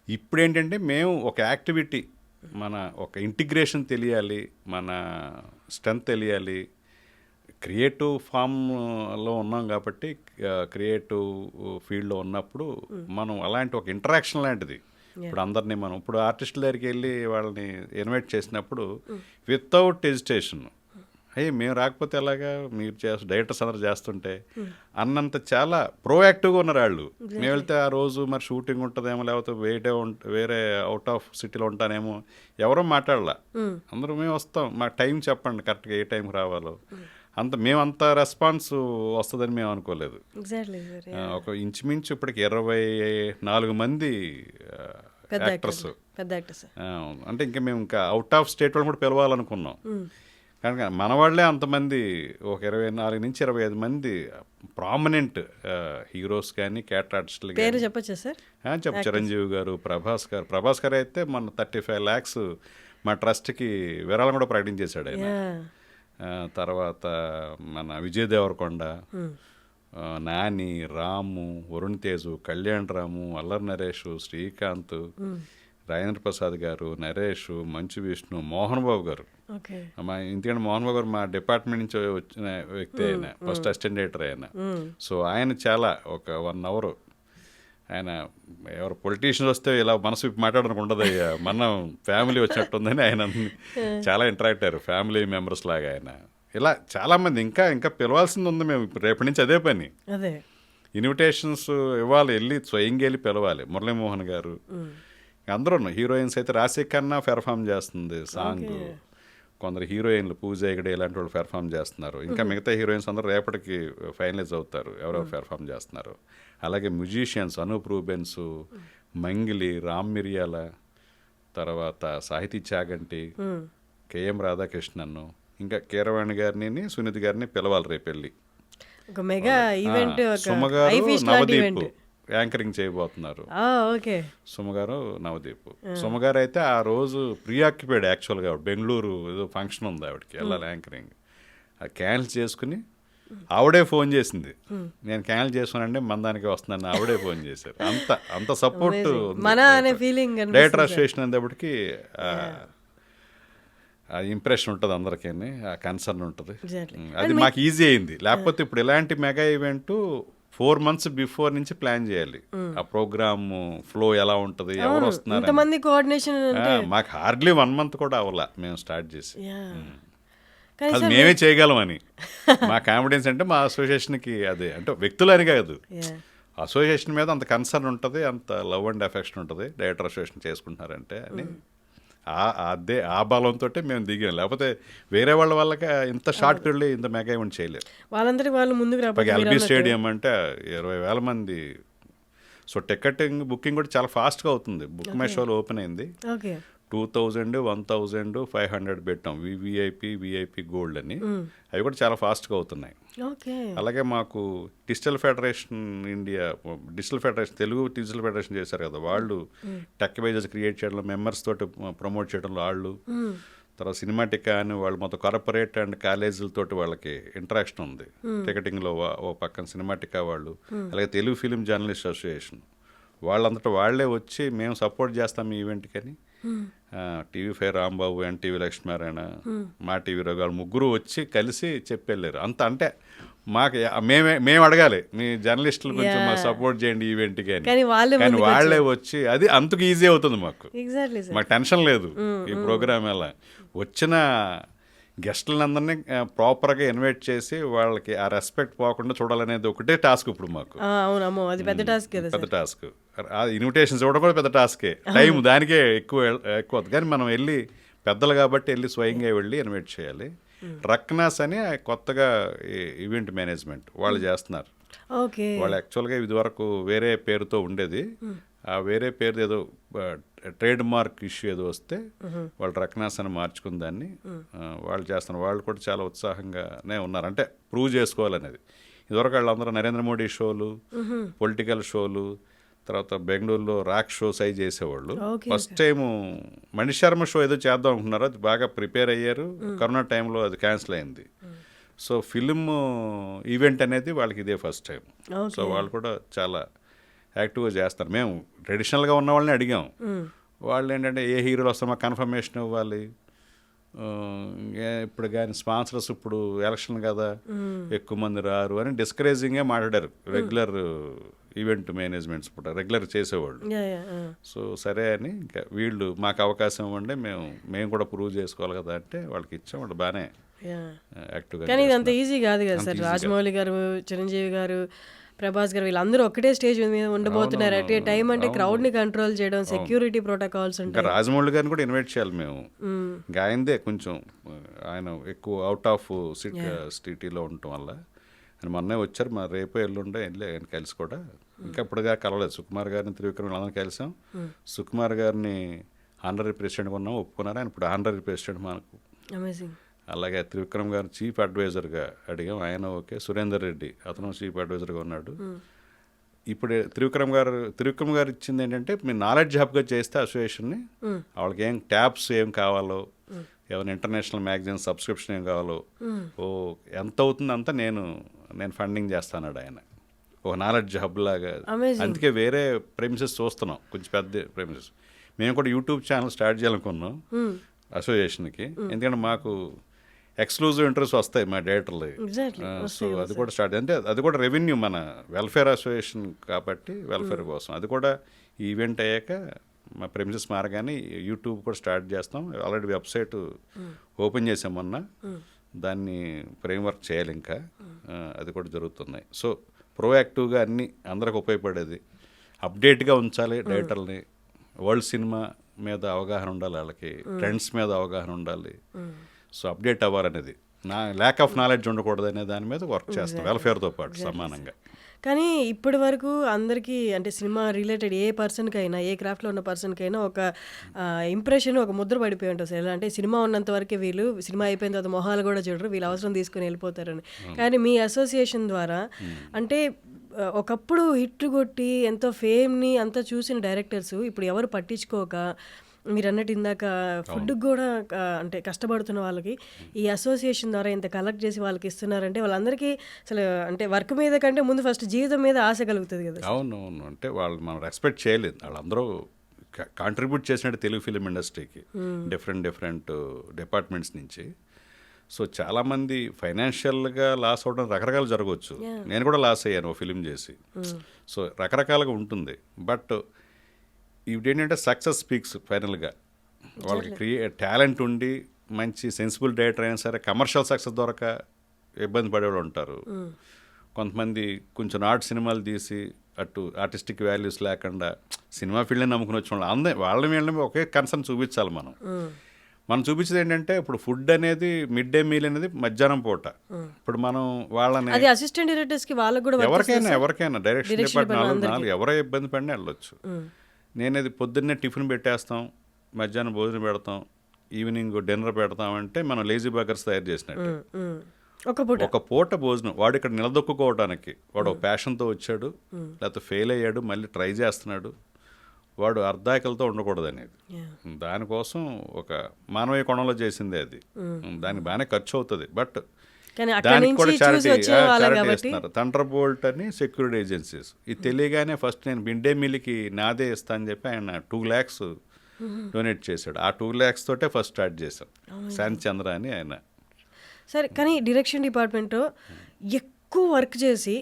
ఇప్పుడు ఏంటంటే మేము ఒక యాక్టివిటీ, మన ఒక ఇంటిగ్రేషన్ తెలియాలి, మన స్ట్రెంత్ తెలియాలి. క్రియేటివ్ ఫామ్లో ఉన్నాం కాబట్టి, క్రియేటివ్ ఫీల్డ్లో ఉన్నప్పుడు మనం అలాంటి ఒక ఇంటరాక్షన్ లాంటిది. ఇప్పుడు అందరినీ మనం ఇప్పుడు ఆర్టిస్టుల దగ్గరికి వెళ్ళి వాళ్ళని ఇన్వైట్ చేసినప్పుడు వితౌట్ హెజిటేషన్, అయ్యి మేము రాకపోతే ఎలాగా, మీరు డైరెక్టర్స్ అందరూ చేస్తుంటే అన్నంత చాలా ప్రోయాక్టివ్గా ఉన్నారు వాళ్ళు. మేము వెళ్తే ఆ రోజు మరి షూటింగ్ ఉంటుందేమో, లేకపోతే వేరే అవుట్ ఆఫ్ సిటీలో ఉంటానేమో, ఎవరో మాట్లాడలా, అందరూ మేము వస్తాం, మాకు టైం చెప్పండి కరెక్ట్గా ఏ టైంకి రావాలో. మేమంత రెస్పాన్స్ వస్తుందని మేము అనుకోలేదు. ఒక ఇంచుమించు ఇప్పటికి 24 మంది యాక్టర్స్, అంటే ఇంకా మేము ఇంకా అవుట్ ఆఫ్ స్టేట్ వాళ్ళు కూడా పిలవాలనుకున్నాం. కనుక మన వాళ్ళే అంతమంది, ఒక 24 నుంచి 25 మంది ప్రామినెంట్ హీరోస్ కానీ క్యారెక్టర్ ఆర్టిస్టులు కానీ చెప్పచ్చు సార్. చిరంజీవి గారు, ప్రభాస్ గారు అయితే మన 35 lakhs మా ట్రస్ట్కి విరాళం కూడా ప్రకటించేశాడు ఆయన. తర్వాత మన విజయ్ దేవరకొండ, నాని, రాము, వరుణ్ తేజు, కళ్యాణ్ రాము, అల్లరి నరేష్, శ్రీకాంత్, రాజేంద్ర ప్రసాద్ గారు, నరేష్, మంచు విష్ణు, మోహన్ బాబు గారు. ఎందుకంటే మోహన్ బాబు గారు మా డిపార్ట్మెంట్ నుంచి వచ్చిన వ్యక్తి, ఆయన ఫస్ట్ అసిస్టెంట్ డైరెక్టర్ ఆయన. సో ఆయన చాలా ఒక 1 hour ఆయన ఎవరు పొలిటీషియన్స్ వస్తే ఇలా మనసు మాట్లాడడానికి ఉండదు, అయ్యా మనం ఫ్యామిలీ వచ్చినట్టుందని ఆయన చాలా ఇంటరాక్ట్ అయ్యారు, ఫ్యామిలీ మెంబర్స్ లాగా ఆయన. ఇలా చాలామంది ఇంకా ఇంకా పిలవాల్సింది ఉంది. మేము రేపటి నుంచి అదే పని, ఇన్విటేషన్స్ ఇవ్వాలి, వెళ్ళి స్వయంగా వెళ్ళి పిలవాలి. మురళీమోహన్ గారు, అందరూ హీరోయిన్స్ అయితే రాశి కన్నా పెర్ఫామ్ చేస్తుంది సాంగ్, కొందరు హీరోయిన్లు పూజ ఎగడే ఇలాంటి వాళ్ళు పెర్ఫామ్ చేస్తున్నారు. ఇంకా మిగతా హీరోయిన్స్ అందరూ రేపటికి ఫైనలైజ్ అవుతారు ఎవరెవరు పెర్ఫామ్ చేస్తున్నారు. అలాగే మ్యూజిషియన్స్ అనూప్ రూబెన్స్, మంగిలి, రామ్ మిరియాల, తర్వాత సాహితీ చాగంటి, కేఎం రాధాకృష్ణన్, ఇంకా కీరవాణి గారిని, సునీత్ గారిని పిలవాలి రేపు వెళ్ళి. సుమ గారు, నవదీప్, యాంకరింగ్ చేయబోతున్నారు. ఓకే. సుమగారు నవదీప్. సుమగారు అయితే ఆ రోజు ప్రీఆక్యుపైడ్ యాక్చువల్గా బెంగళూరు ఏదో ఫంక్షన్ ఉంది ఆవిడకి వెళ్ళాలి యాంకరింగ్. అది క్యాన్సిల్ చేసుకుని ఆవిడే ఫోన్ చేసింది, నేను క్యాన్సిల్ చేసుకున్నానంటే మందానికి వస్తున్నాను, ఆవిడే ఫోన్ చేశారు. అంత సపోర్ట్ మన అనే ఫీలింగ్ డైరెక్టర్ అసోసియేషన్ అనేటప్పటికి ఆ ఇంప్రెషన్ ఉంటుంది అందరికీ, ఆ కన్సర్న్ ఉంటుంది. అది మాకు ఈజీ అయింది. లేకపోతే ఇప్పుడు ఇలాంటి మెగా ఈవెంట్ 4 months బిఫోర్ నుంచి ప్లాన్ చేయాలి. ఆ ప్రోగ్రామ్ ఫ్లో ఎలా ఉంటుంది, ఎవరు వస్తున్నారు, కోఆర్డినేషన్. మాకు హార్డ్లీ 1 month కూడా అవ్వాల మేము స్టార్ట్ చేసి. అది మేమే చేయగలమని మా కాన్ఫిడెన్స్ అంటే మా అసోసియేషన్కి అదే, అంటే వ్యక్తులని కాదు, అసోసియేషన్ మీద అంత కన్సర్న్ ఉంటుంది, అంత లవ్ అండ్ అఫెక్షన్ ఉంటుంది డైరెక్టర్ అసోసియేషన్ చేసుకుంటున్నారంటే అని. అదే ఆ బలంతో మేము దిగాం. లేకపోతే వేరే వాళ్ళకి ఇంత షార్ట్ పీరియడ్లో ఇంత మెగా ఈవెంట్ చేయలేరు. వాళ్ళందరికీ వాళ్ళు ముందుకు ఎల్బీ స్టేడియం అంటే 20,000 మంది. సో టికెటింగ్ బుకింగ్ కూడా చాలా ఫాస్ట్గా అవుతుంది. బుక్ మై షోలో ఓపెన్ అయింది. 2,000, 1,000, 500 పెట్టాం విఐపి గోల్డ్ అని. అవి కూడా చాలా ఫాస్ట్గా అవుతున్నాయి. అలాగే మాకు digital federation Telugu digital federation చేశారు కదా, వాళ్ళు టెక్ వైజెస్ క్రియేట్ చేయడంలో, మెంబర్స్ తోటి ప్రమోట్ చేయడంలో వాళ్ళు, తర్వాత సినిమాటికా అని వాళ్ళు మొత్తం కార్పొరేట్ అండ్ కాలేజీలతోటి వాళ్ళకి ఇంటరాక్షన్ ఉంది టికెటింగ్లో. ఓ పక్కన సినిమాటికా వాళ్ళు, అలాగే తెలుగు ఫిలిం జర్నలిస్ట్ అసోసియేషన్ వాళ్ళంతటా వాళ్ళే వచ్చి మేము సపోర్ట్ చేస్తాం ఈ ఈవెంట్కి అని. TV5 రాంబాబు, NTV లక్ష్మీనారాయణ, మా టీవీ రఘు ముగ్గురు వచ్చి కలిసి చెప్పెళ్ళారు. అంటే మాకు మేము అడగాలి, మీ జర్నలిస్టులు కొంచెం మాకు సపోర్ట్ చేయండి ఈవెంట్కి అని, కానీ వాళ్ళే వచ్చి అది అంతకు ఈజీ అవుతుంది మాకు. మాకు టెన్షన్ లేదు. ఈ ప్రోగ్రామ్ ఎలా వచ్చిన గెస్టులందరినీ ప్రాపర్గా ఇన్వైట్ చేసి వాళ్ళకి ఆ రెస్పెక్ట్ పోకుండా చూడాలనేది ఒకటే టాస్క్ ఇప్పుడు మాకు. పెద్ద టాస్క్. ఆ ఇన్విటేషన్స్ ఇవ్వడం కూడా పెద్ద టాస్కే, టైం దానికే ఎక్కువ. కానీ మనం వెళ్ళి పెద్దలు కాబట్టి వెళ్ళి స్వయంగా వెళ్ళి ఇన్వైట్ చేయాలి. రక్నాస్ అని కొత్తగా ఈవెంట్ మేనేజ్మెంట్ వాళ్ళు చేస్తున్నారు. వాళ్ళు యాక్చువల్గా ఇది వరకు వేరే పేరుతో ఉండేది. ఆ వేరే పేరు ఏదో ట్రేడ్ మార్క్ ఇష్యూ ఏదో వస్తే వాళ్ళు రక్నాస్ అని మార్చుకుని దాన్ని వాళ్ళు చేస్తున్నారు. వాళ్ళు కూడా చాలా ఉత్సాహంగానే ఉన్నారు, అంటే ప్రూవ్ చేసుకోవాలనేది. ఇదివరకు వాళ్ళందరూ నరేంద్ర మోడీ షోలు, పొలిటికల్ షోలు, తర్వాత బెంగళూరులో రాక్ షోస్ అయి చేసేవాళ్ళు. First time Mani Sharma show ఏదో చేద్దాం అనుకున్నారు, అది బాగా ప్రిపేర్ అయ్యారు. కరోనా టైంలో అది క్యాన్సిల్ అయింది. సో ఫిల్మ్ ఈవెంట్ అనేది వాళ్ళకి ఇదే ఫస్ట్ టైం. సో వాళ్ళు కూడా చాలా యాక్టివ్గా చేస్తారు. మేము ట్రెడిషనల్గా ఉన్న వాళ్ళని అడిగాం. వాళ్ళు ఏంటంటే ఏ హీరోలు వస్తారో మాకు కన్ఫర్మేషన్ ఇవ్వాలి. ఇప్పుడు కానీ స్పాన్సర్స్ ఇప్పుడు ఎలక్షన్ కదా ఎక్కువ మంది రారు అని డిస్కరేజింగ్గా మాట్లాడారు రెగ్యులర్ ఈవెంట్ మేనేజ్మెంట్స్ ఇప్పుడు రెగ్యులర్ చేసేవాళ్ళు. సో సరే అని ఇంకా వీళ్ళు మాకు అవకాశం ఇవ్వండి, మేము కూడా ప్రూవ్ చేసుకోవాలి కదా అంటే వాళ్ళకి ఇచ్చాం. వాళ్ళు బాగానే యాక్టివ్గా. కానీ ఇది అంత ఈజీ కాదు కదా సార్. రాజమౌళి గారు, చిరంజీవి గారు, ప్రభాస్ గారు వీళ్ళందరూ ఒకటే స్టేజ్ మీద ఉండబోతున్నారు అట్ ఏ టైం. అంటే క్రౌడ్ ని కంట్రోల్ చేయడం, సెక్యూరిటీ ప్రోటోకాల్స్ ఉంటాయి. రాజమౌళి గారిని కూడా ఇన్వైట్ చేయాలి మేము. ఇంకా ఆయనదే కొంచెం ఆయన ఎక్కువ అవుట్ ఆఫ్ సిటీలో ఉండటం వల్ల ఆయన మొన్నే వచ్చారు. మా రేపు ఎల్లుండే వెళ్ళి ఆయన కలిసి కూడా ఇంకా ఇప్పుడుగా కలవలేదు. సుకుమార్ గారిని, త్రివిక్రమ్ అందరం కలిసాం. సుకుమార్ గారిని ఆనరీ ప్రెసిడెంట్గా ఉన్నాం, ఒప్పుకున్నారు. ఆయన ఇప్పుడు ఆనరీ ప్రెసిడెంట్ మనకు. అలాగే త్రివిక్రమ్ గారు చీఫ్ అడ్వైజర్గా అడిగాం, ఆయన ఓకే. సురేందర్ రెడ్డి అతను చీఫ్ అడ్వైజర్గా ఉన్నాడు. ఇప్పుడు త్రివిక్రమ్ గారు ఇచ్చింది ఏంటంటే మీరు నాలెడ్జ్ హబ్గా చేస్తే అసోసియేషన్ని, వాళ్ళకి ఏం ట్యాబ్స్ ఏం కావాలో, ఏమైనా ఇంటర్నేషనల్ మ్యాగజైన్ సబ్స్క్రిప్షన్ ఏం కావాలో ఎంత అవుతుంది అంతా నేను ఫండింగ్ చేస్తాను ఆయన. ఒక నాలెడ్జ్ హబ్ లాగా. అందుకే వేరే ప్రెమిసెస్ చూస్తున్నాం, కొంచెం పెద్ద ప్రెమిసెస్. మేము కూడా యూట్యూబ్ ఛానల్ స్టార్ట్ చేయాలనుకున్నాం అసోసియేషన్కి. ఎందుకంటే మాకు ఎక్స్క్లూజివ్ ఇంటర్వ్యూస్ వస్తాయి మా డైరెక్టర్లు. సో అది కూడా స్టార్ట్, అంటే అది కూడా రెవెన్యూ, మన వెల్ఫేర్ అసోసియేషన్ కాబట్టి వెల్ఫేర్ కోసం. అది కూడా ఈవెంట్ అయ్యాక మా ప్రెమిసెస్ మారగానే యూట్యూబ్ కూడా స్టార్ట్ చేస్తాం. ఆల్రెడీ వెబ్సైట్ ఓపెన్ చేసాం మొన్న, దాన్ని ఫ్రేమ్వర్క్ చేయాలి ఇంకా, అది కూడా జరుగుతున్నాయి. సో ప్రోయాక్టివ్గా అన్నీ అందరికి ఉపయోగపడేది, అప్డేట్గా ఉంచాలి డైరెక్టర్ని. వరల్డ్ సినిమా మీద అవగాహన ఉండాలి వాళ్ళకి, ట్రెండ్స్ మీద అవగాహన ఉండాలి. సో అప్డేట్ అవ్వాలనేది, నా ల్యాక్ ఆఫ్ నాలెడ్జ్ ఉండకూడదు అనే దాని మీద వర్క్ చేస్తాం వెల్ఫేర్తో పాటు సమానంగా. కానీ ఇప్పటి వరకు అందరికీ అంటే సినిమా రిలేటెడ్ ఏ పర్సన్కైనా, ఏ క్రాఫ్ట్లో ఉన్న పర్సన్కైనా ఒక ఇంప్రెషన్, ఒక ముద్ర పడిపోయి ఉంటుంది సార్. అంటే సినిమా ఉన్నంత వరకే వీళ్ళు, సినిమా అయిపోయిన తర్వాత మొహాలు కూడా చూడరు, వీళ్ళు అవసరం తీసుకుని వెళ్ళిపోతారని. కానీ మీ అసోసియేషన్ ద్వారా అంటే ఒకప్పుడు హిట్ కొట్టి ఎంతో ఫేమ్ని అంతా చూసిన డైరెక్టర్స్ ఇప్పుడు ఎవరు పట్టించుకోక మీరు అన్నట్టు ఇందాక ఫుడ్కి కూడా అంటే కష్టపడుతున్న వాళ్ళకి ఈ అసోసియేషన్ ద్వారా ఇంత కలెక్ట్ చేసి వాళ్ళకి ఇస్తున్నారంటే వాళ్ళందరికీ అసలు అంటే వర్క్ మీద కంటే ముందు ఫస్ట్ జీవితం మీద ఆశ కలుగుతుంది కదా. అవునవును, అంటే వాళ్ళు మనం ఎక్స్పెక్ట్ చేయలేదు. వాళ్ళందరూ కాంట్రిబ్యూట్ చేసినట్టు తెలుగు ఫిలిం ఇండస్ట్రీకి డిఫరెంట్ డిపార్ట్మెంట్స్ నుంచి. సో చాలామంది ఫైనాన్షియల్గా లాస్ అవ్వడం రకరకాలు జరగవచ్చు. నేను కూడా లాస్ అయ్యాను ఓ ఫిలిం చేసి. సో రకరకాలుగా ఉంటుంది. బట్ ఇదేంటంటే సక్సెస్ స్పీక్స్ ఫైనల్గా. వాళ్ళకి టాలెంట్ ఉండి మంచి సెన్సిబుల్ డైరెక్టర్ అయినా సరే కమర్షియల్ సక్సెస్ దొరక ఇబ్బంది పడేవాళ్ళు ఉంటారు. కొంతమంది కొంచెం ఆర్ట్ సినిమాలు తీసి అటు ఆర్టిస్టిక్ వాల్యూస్ లేకుండా సినిమా ఫీల్డ్ని నమ్ముకుని వచ్చిన వాళ్ళు వాళ్ళని ఒకే కన్సర్న్ చూపించాలి మనం చూపించేది ఏంటంటే ఇప్పుడు ఫుడ్ అనేది మిడ్ డే మీల్ అనేది మధ్యాహ్నం పూట. ఇప్పుడు మనం వాళ్ళని అది అసిస్టెంట్ డైరెక్టర్స్కి వాళ్ళకి కూడా ఎవరికైనా డైరెక్షన్ డిపార్ట్మెంట్ నాలుగు ఎవరో ఇబ్బంది పడినా వెళ్ళొచ్చు. నేనేది పొద్దున్నే టిఫిన్ పెట్టేస్తాం, మధ్యాహ్నం భోజనం పెడతాం, ఈవినింగ్ డిన్నర్ పెడతామంటే మనం లేజీ బర్గర్స్ తయారు చేసినట్టు. ఒక పూట భోజనం. వాడు ఇక్కడ నిలదొక్కుకోవడానికి వాడు ఒక ప్యాషన్తో వచ్చాడు, లేకపోతే ఫెయిల్ అయ్యాడు, మళ్ళీ ట్రై చేస్తున్నాడు. వాడు అర్ధాకలతో ఉండకూడదు అనేది. దానికోసం ఒక మానవీయ కోణంలో చేసిందే అది. దానికి బాగానే ఖర్చు అవుతుంది. బట్ దానికి కూడా చారిటీ ఇస్తున్నారు. థండర్ బోల్ట్ అని సెక్యూరిటీ ఏజెన్సీస్. ఇది తెలియగానే ఫస్ట్ నేను మిడ్ డే మీల్కి నాదే ఇస్తా అని చెప్పి ఆయన 2 lakhs డొనేట్ చేశాడు. ఆ 2 lakhs తోటే ఫస్ట్ స్టార్ట్ చేశాం. శాంతి చంద్ర అని ఆయన. సరే, కానీ డైరెక్షన్ డిపార్ట్మెంట్ ఎక్కువ వర్క్ చేసి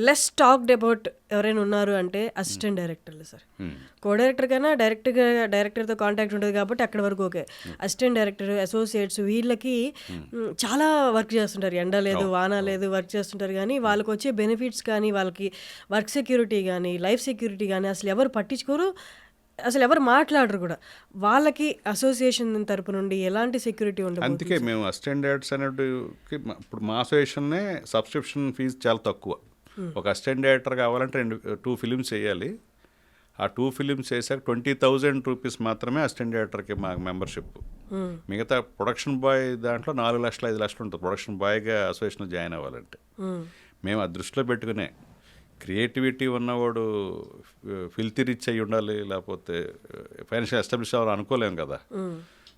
లెస్ టాక్డ్ అబౌట్ ఎవరైనా ఉన్నారు అంటే అసిస్టెంట్ డైరెక్టర్లు సార్. కో డైరెక్టర్ కన్నా డైరెక్టర్తో కాంటాక్ట్ ఉంటుంది కాబట్టి అక్కడ వరకు ఓకే. అసిస్టెంట్ డైరెక్టర్, అసోసియేట్స్ వీళ్ళకి చాలా వర్క్ చేస్తుంటారు. ఎండ లేదు, వాన లేదు, వర్క్ చేస్తుంటారు. కానీ వాళ్ళకి వచ్చే బెనిఫిట్స్ కానీ, వాళ్ళకి వర్క్ సెక్యూరిటీ కానీ, లైఫ్ సెక్యూరిటీ కానీ అసలు ఎవరు పట్టించుకోరు, అసలు ఎవరు మాట్లాడరు కూడా. వాళ్ళకి అసోసియేషన్ తరపు నుండి ఎలాంటి సెక్యూరిటీ ఉండదు. అందుకే మేము అసిస్టెంట్ డైరెక్టర్స్ అనేది ఇప్పుడు మా అసోసియేషన్నే సబ్స్క్రిప్షన్ ఫీజు చాలా తక్కువ. ఒక అసిస్టెంట్ డైరెక్టర్ కావాలంటే 2 films చేయాలి. ఆ 2 films చేశాక 20,000 rupees మాత్రమే అసిస్టెంట్ డైరెక్టర్కి మా మెంబర్షిప్. మిగతా ప్రొడక్షన్ బాయ్ దాంట్లో 4 లక్షలు 5 లక్షలు ఉంటుంది ప్రొడక్షన్ బాయ్గా అసోసియేషన్లో జాయిన్ అవ్వాలంటే. మేము ఆ దృష్టిలో పెట్టుకునే క్రియేటివిటీ ఉన్నవాడు ఫిల్తీ రిచ్ అయ్యి ఉండాలి, లేకపోతే ఫైనాన్షియల్ ఎస్టాబ్లిష్ అవ్వాలి అనుకోలేము కదా.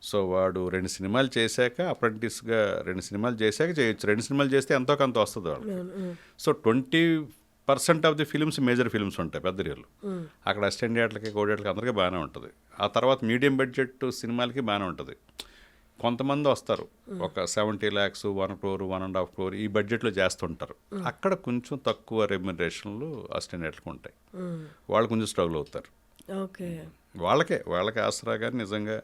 సో వాడు 2 సినిమాలు చేశాక అప్రెంటిస్గా 2 సినిమాలు చేశాక చేయొచ్చు. 2 సినిమాలు చేస్తే ఎంతో కొంత వస్తుంది వాళ్ళకి. So 20% of the films major films ఉంటాయి పెద్ద రీళ్ళు. అక్కడ అసిస్టెంట్ డైరెక్టర్లకి, కో డైరెక్టర్లకి అందరికీ బాగానే ఉంటుంది. ఆ తర్వాత మీడియం బడ్జెట్ సినిమాలకి బాగానే ఉంటుంది. కొంతమంది వస్తారు ఒక 70 lakhs, 1 crore, 1.5 crore ఈ బడ్జెట్లో చేస్తుంటారు. అక్కడ కొంచెం తక్కువ రెమ్యునరేషన్లు అసిస్టెంట్ డైరెక్టర్కి ఉంటాయి. వాళ్ళు కొంచెం స్ట్రగుల్ అవుతారు. వాళ్ళకే ఆసరాగా నిజంగా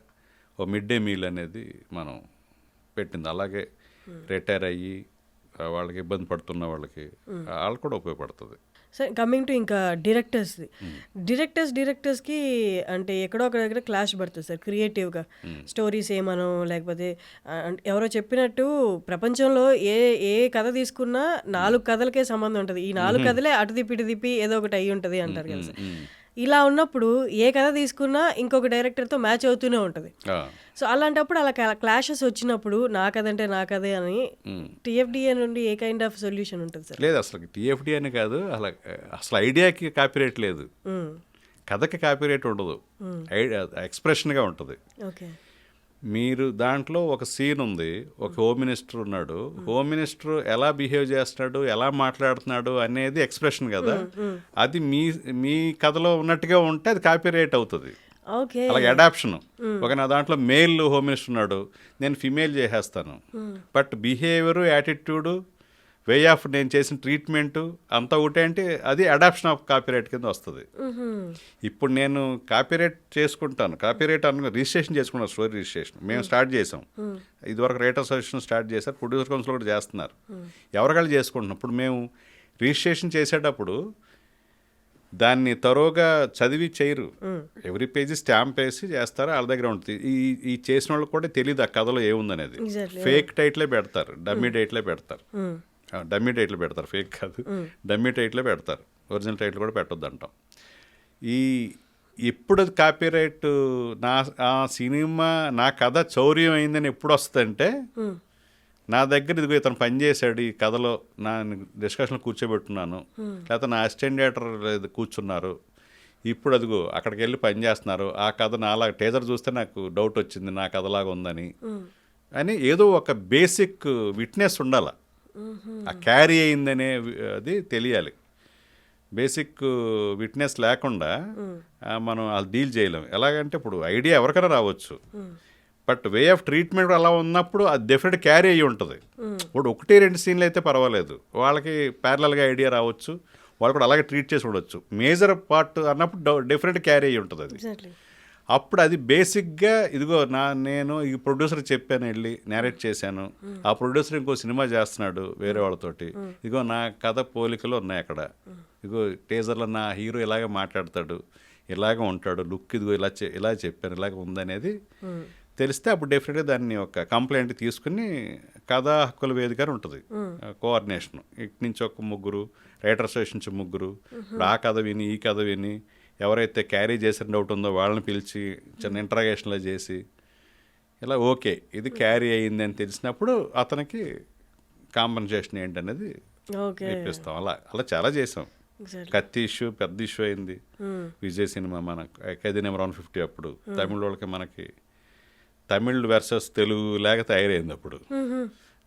ఓ మిడ్ డే మీల్ అనేది మనం పెట్టింది. అలాగే రిటైర్ అయ్యి వాళ్ళకి ఇబ్బంది పడుతున్న వాళ్ళకి కూడా ఉపయోగపడుతుంది. సరే, కమింగ్ టు ఇంకా డైరెక్టర్స్కి అంటే ఎక్కడో ఒక దగ్గర క్లాష్ పడుతుంది సార్ క్రియేటివ్గా. స్టోరీస్ ఏమనో లేకపోతే ఎవరో చెప్పినట్టు ప్రపంచంలో ఏ కథ తీసుకున్నా 4 కథలకే సంబంధం ఉంటుంది. ఈ 4 కథలే అటు తిప్పి ఏదో ఒకటి అయ్యి ఉంటుంది అంటారు కదా సార్. ఇలా ఉన్నప్పుడు ఏ కథ తీసుకున్నా ఇంకొక డైరెక్టర్తో మ్యాచ్ అవుతూనే ఉంటుంది. సో అలాంటప్పుడు అలా క్లాషెస్ వచ్చినప్పుడు నా కథ అంటే నా కథే అని టీఎఫ్డిఏ నుండి ఏ కైండ్ ఆఫ్ సొల్యూషన్ ఉంటుంది సార్? లేదు, అసలు టీఎఫ్డిఏ అని కాదు, అసలు ఐడియాకి కాపీరైట్ లేదు, కథకి కాపీరైట్ ఉండదు, ఎక్స్ప్రెషన్గా ఉంటుంది. ఓకే, మీరు దాంట్లో ఒక సీన్ ఉంది, ఒక హోమ్ మినిస్టర్ ఉన్నాడు, హోమ్ మినిస్టర్ ఎలా బిహేవ్ చేస్తున్నాడు, ఎలా మాట్లాడుతున్నాడు అనేది ఎక్స్ప్రెషన్ కదా. అది మీ కథలో ఉన్నట్టుగా ఉంటే అది కాపీరైట్ అవుతుంది. అలాగే అడాప్షన్. ఒక నా దాంట్లో మేల్ హోమ్ మినిస్టర్ ఉన్నాడు, నేను ఫిమేల్ చేసేస్తాను, but behaviour, attitude, way of నేను చేసిన ట్రీట్మెంట్ అంతా ఒకటే అంటే అది అడాప్షన్ ఆఫ్ కాపీరైట్ కింద వస్తుంది. ఇప్పుడు నేను కాపీరైట్ చేసుకుంటాను, కాపీరైట్ రిజిస్ట్రేషన్ చేసుకున్నాను, స్టోరీ రిజిస్ట్రేషన్ మేము స్టార్ట్ చేసాం. ఇదివరకు రైటర్ అసోసియేషన్ స్టార్ట్ చేశారు, ప్రొడ్యూసర్ కౌన్సిల్ కూడా చేస్తున్నారు, ఎవరికాళ్ళు చేసుకుంటున్నాం. ఇప్పుడు మేము రిజిస్ట్రేషన్ చేసేటప్పుడు దాన్ని తరోగా చదివి చేయరు, ఎవ్రీ పేజీ స్టాంప్ వేసి చేస్తారు, వాళ్ళ దగ్గర ఉంటుంది. ఈ చేసిన వాళ్ళకి కూడా తెలియదు ఆ కథలో ఏముందనేది. ఫేక్ టైటిలే పెడతారు, డమ్మీ టైటిలే పెడతారు, ఫేక్ కాదు, డమ్మీ టైటిలే పెడతారు, ఒరిజినల్ టైటిల్ కూడా పెట్టొద్దు అంటాం. ఎప్పుడు కాపీరైట్ ఆ సినిమా నా కథ చౌర్యం అయిందని ఎప్పుడు వస్తుందంటే నా దగ్గర ఇదిగో ఇతను పని చేశాడు ఈ కథలో, నా డిస్కషన్లో కూర్చోబెట్టున్నాను, లేకపోతే నా అసిస్టెంట్ డైరెక్టర్ కూర్చున్నారు, ఇప్పుడు అదిగో అక్కడికి వెళ్ళి పని చేస్తున్నారు, ఆ కథ నాలా టీజర్ చూస్తే నాకు డౌట్ వచ్చింది నా కథలాగా ఉందని అని ఏదో ఒక బేసిక్ విట్నెస్ ఉండాలి, ఆ క్యారీ అయిందనే అది తెలియాలి. బేసిక్ విట్నెస్ లేకుండా మనం అది డీల్ చేయలేం. ఎలాగంటే ఇప్పుడు ఐడియా ఎవరికైనా రావచ్చు, బట్ వే ఆఫ్ ట్రీట్మెంట్ అలా ఉన్నప్పుడు అది డెఫినెట్ క్యారీ అయ్యి ఉంటుంది. ఇప్పుడు 1-2 సీన్లు అయితే పర్వాలేదు, వాళ్ళకి ప్యారలల్గా ఐడియా రావచ్చు, వాళ్ళు కూడా అలాగే ట్రీట్ చేసి ఉండొచ్చు. మేజర్ పార్ట్ అన్నప్పుడు డెఫినెట్ క్యారీ అయ్యి ఉంటుంది అది. అప్పుడు అది బేసిక్గా ఇదిగో నేను ఈ ప్రొడ్యూసర్ చెప్పాను, వెళ్ళి నేరేట్ చేశాను, ఆ ప్రొడ్యూసర్ ఇంకో సినిమా చేస్తున్నాడు వేరే వాళ్ళతోటి, ఇదిగో నా కథ పోలికలు ఉన్నాయి అక్కడ, ఇదిగో టీజర్లో నా హీరో ఇలాగే మాట్లాడతాడు, ఇలాగ ఉంటాడు, లుక్ ఇదిగో ఇలా చెప్పాను, ఇలాగ ఉందనేది తెలిస్తే అప్పుడు డెఫినెట్గా దాన్ని ఒక కంప్లైంట్ తీసుకుని కథా హక్కుల వేదిక ఉంటుంది, కోఆర్డినేషన్ ఇటు నుంచి ఒక 3 రైటర్ అసోసియేషన్ నుంచి 3, ఇప్పుడు ఆ కథ విని ఈ కథ విని ఎవరైతే క్యారీ చేసిన డౌట్ ఉందో వాళ్ళని పిలిచి చిన్న ఇంటరాగేషన్లో చేసి ఇలా ఓకే ఇది క్యారీ అయ్యింది అని తెలిసినప్పుడు అతనికి కాంపన్సేషన్ ఏంటనేది ఇప్పిస్తాం. అలా చాలా చేసాం. కత్తి ఇష్యూ పెద్ద ఇష్యూ అయింది, విజయ్ సినిమా మన ఖైదీ నెంబర్ 150 అప్పుడు తమిళ వాళ్ళకి మనకి తమిళ్ వర్సెస్ తెలుగు లేక తయారైంది. అప్పుడు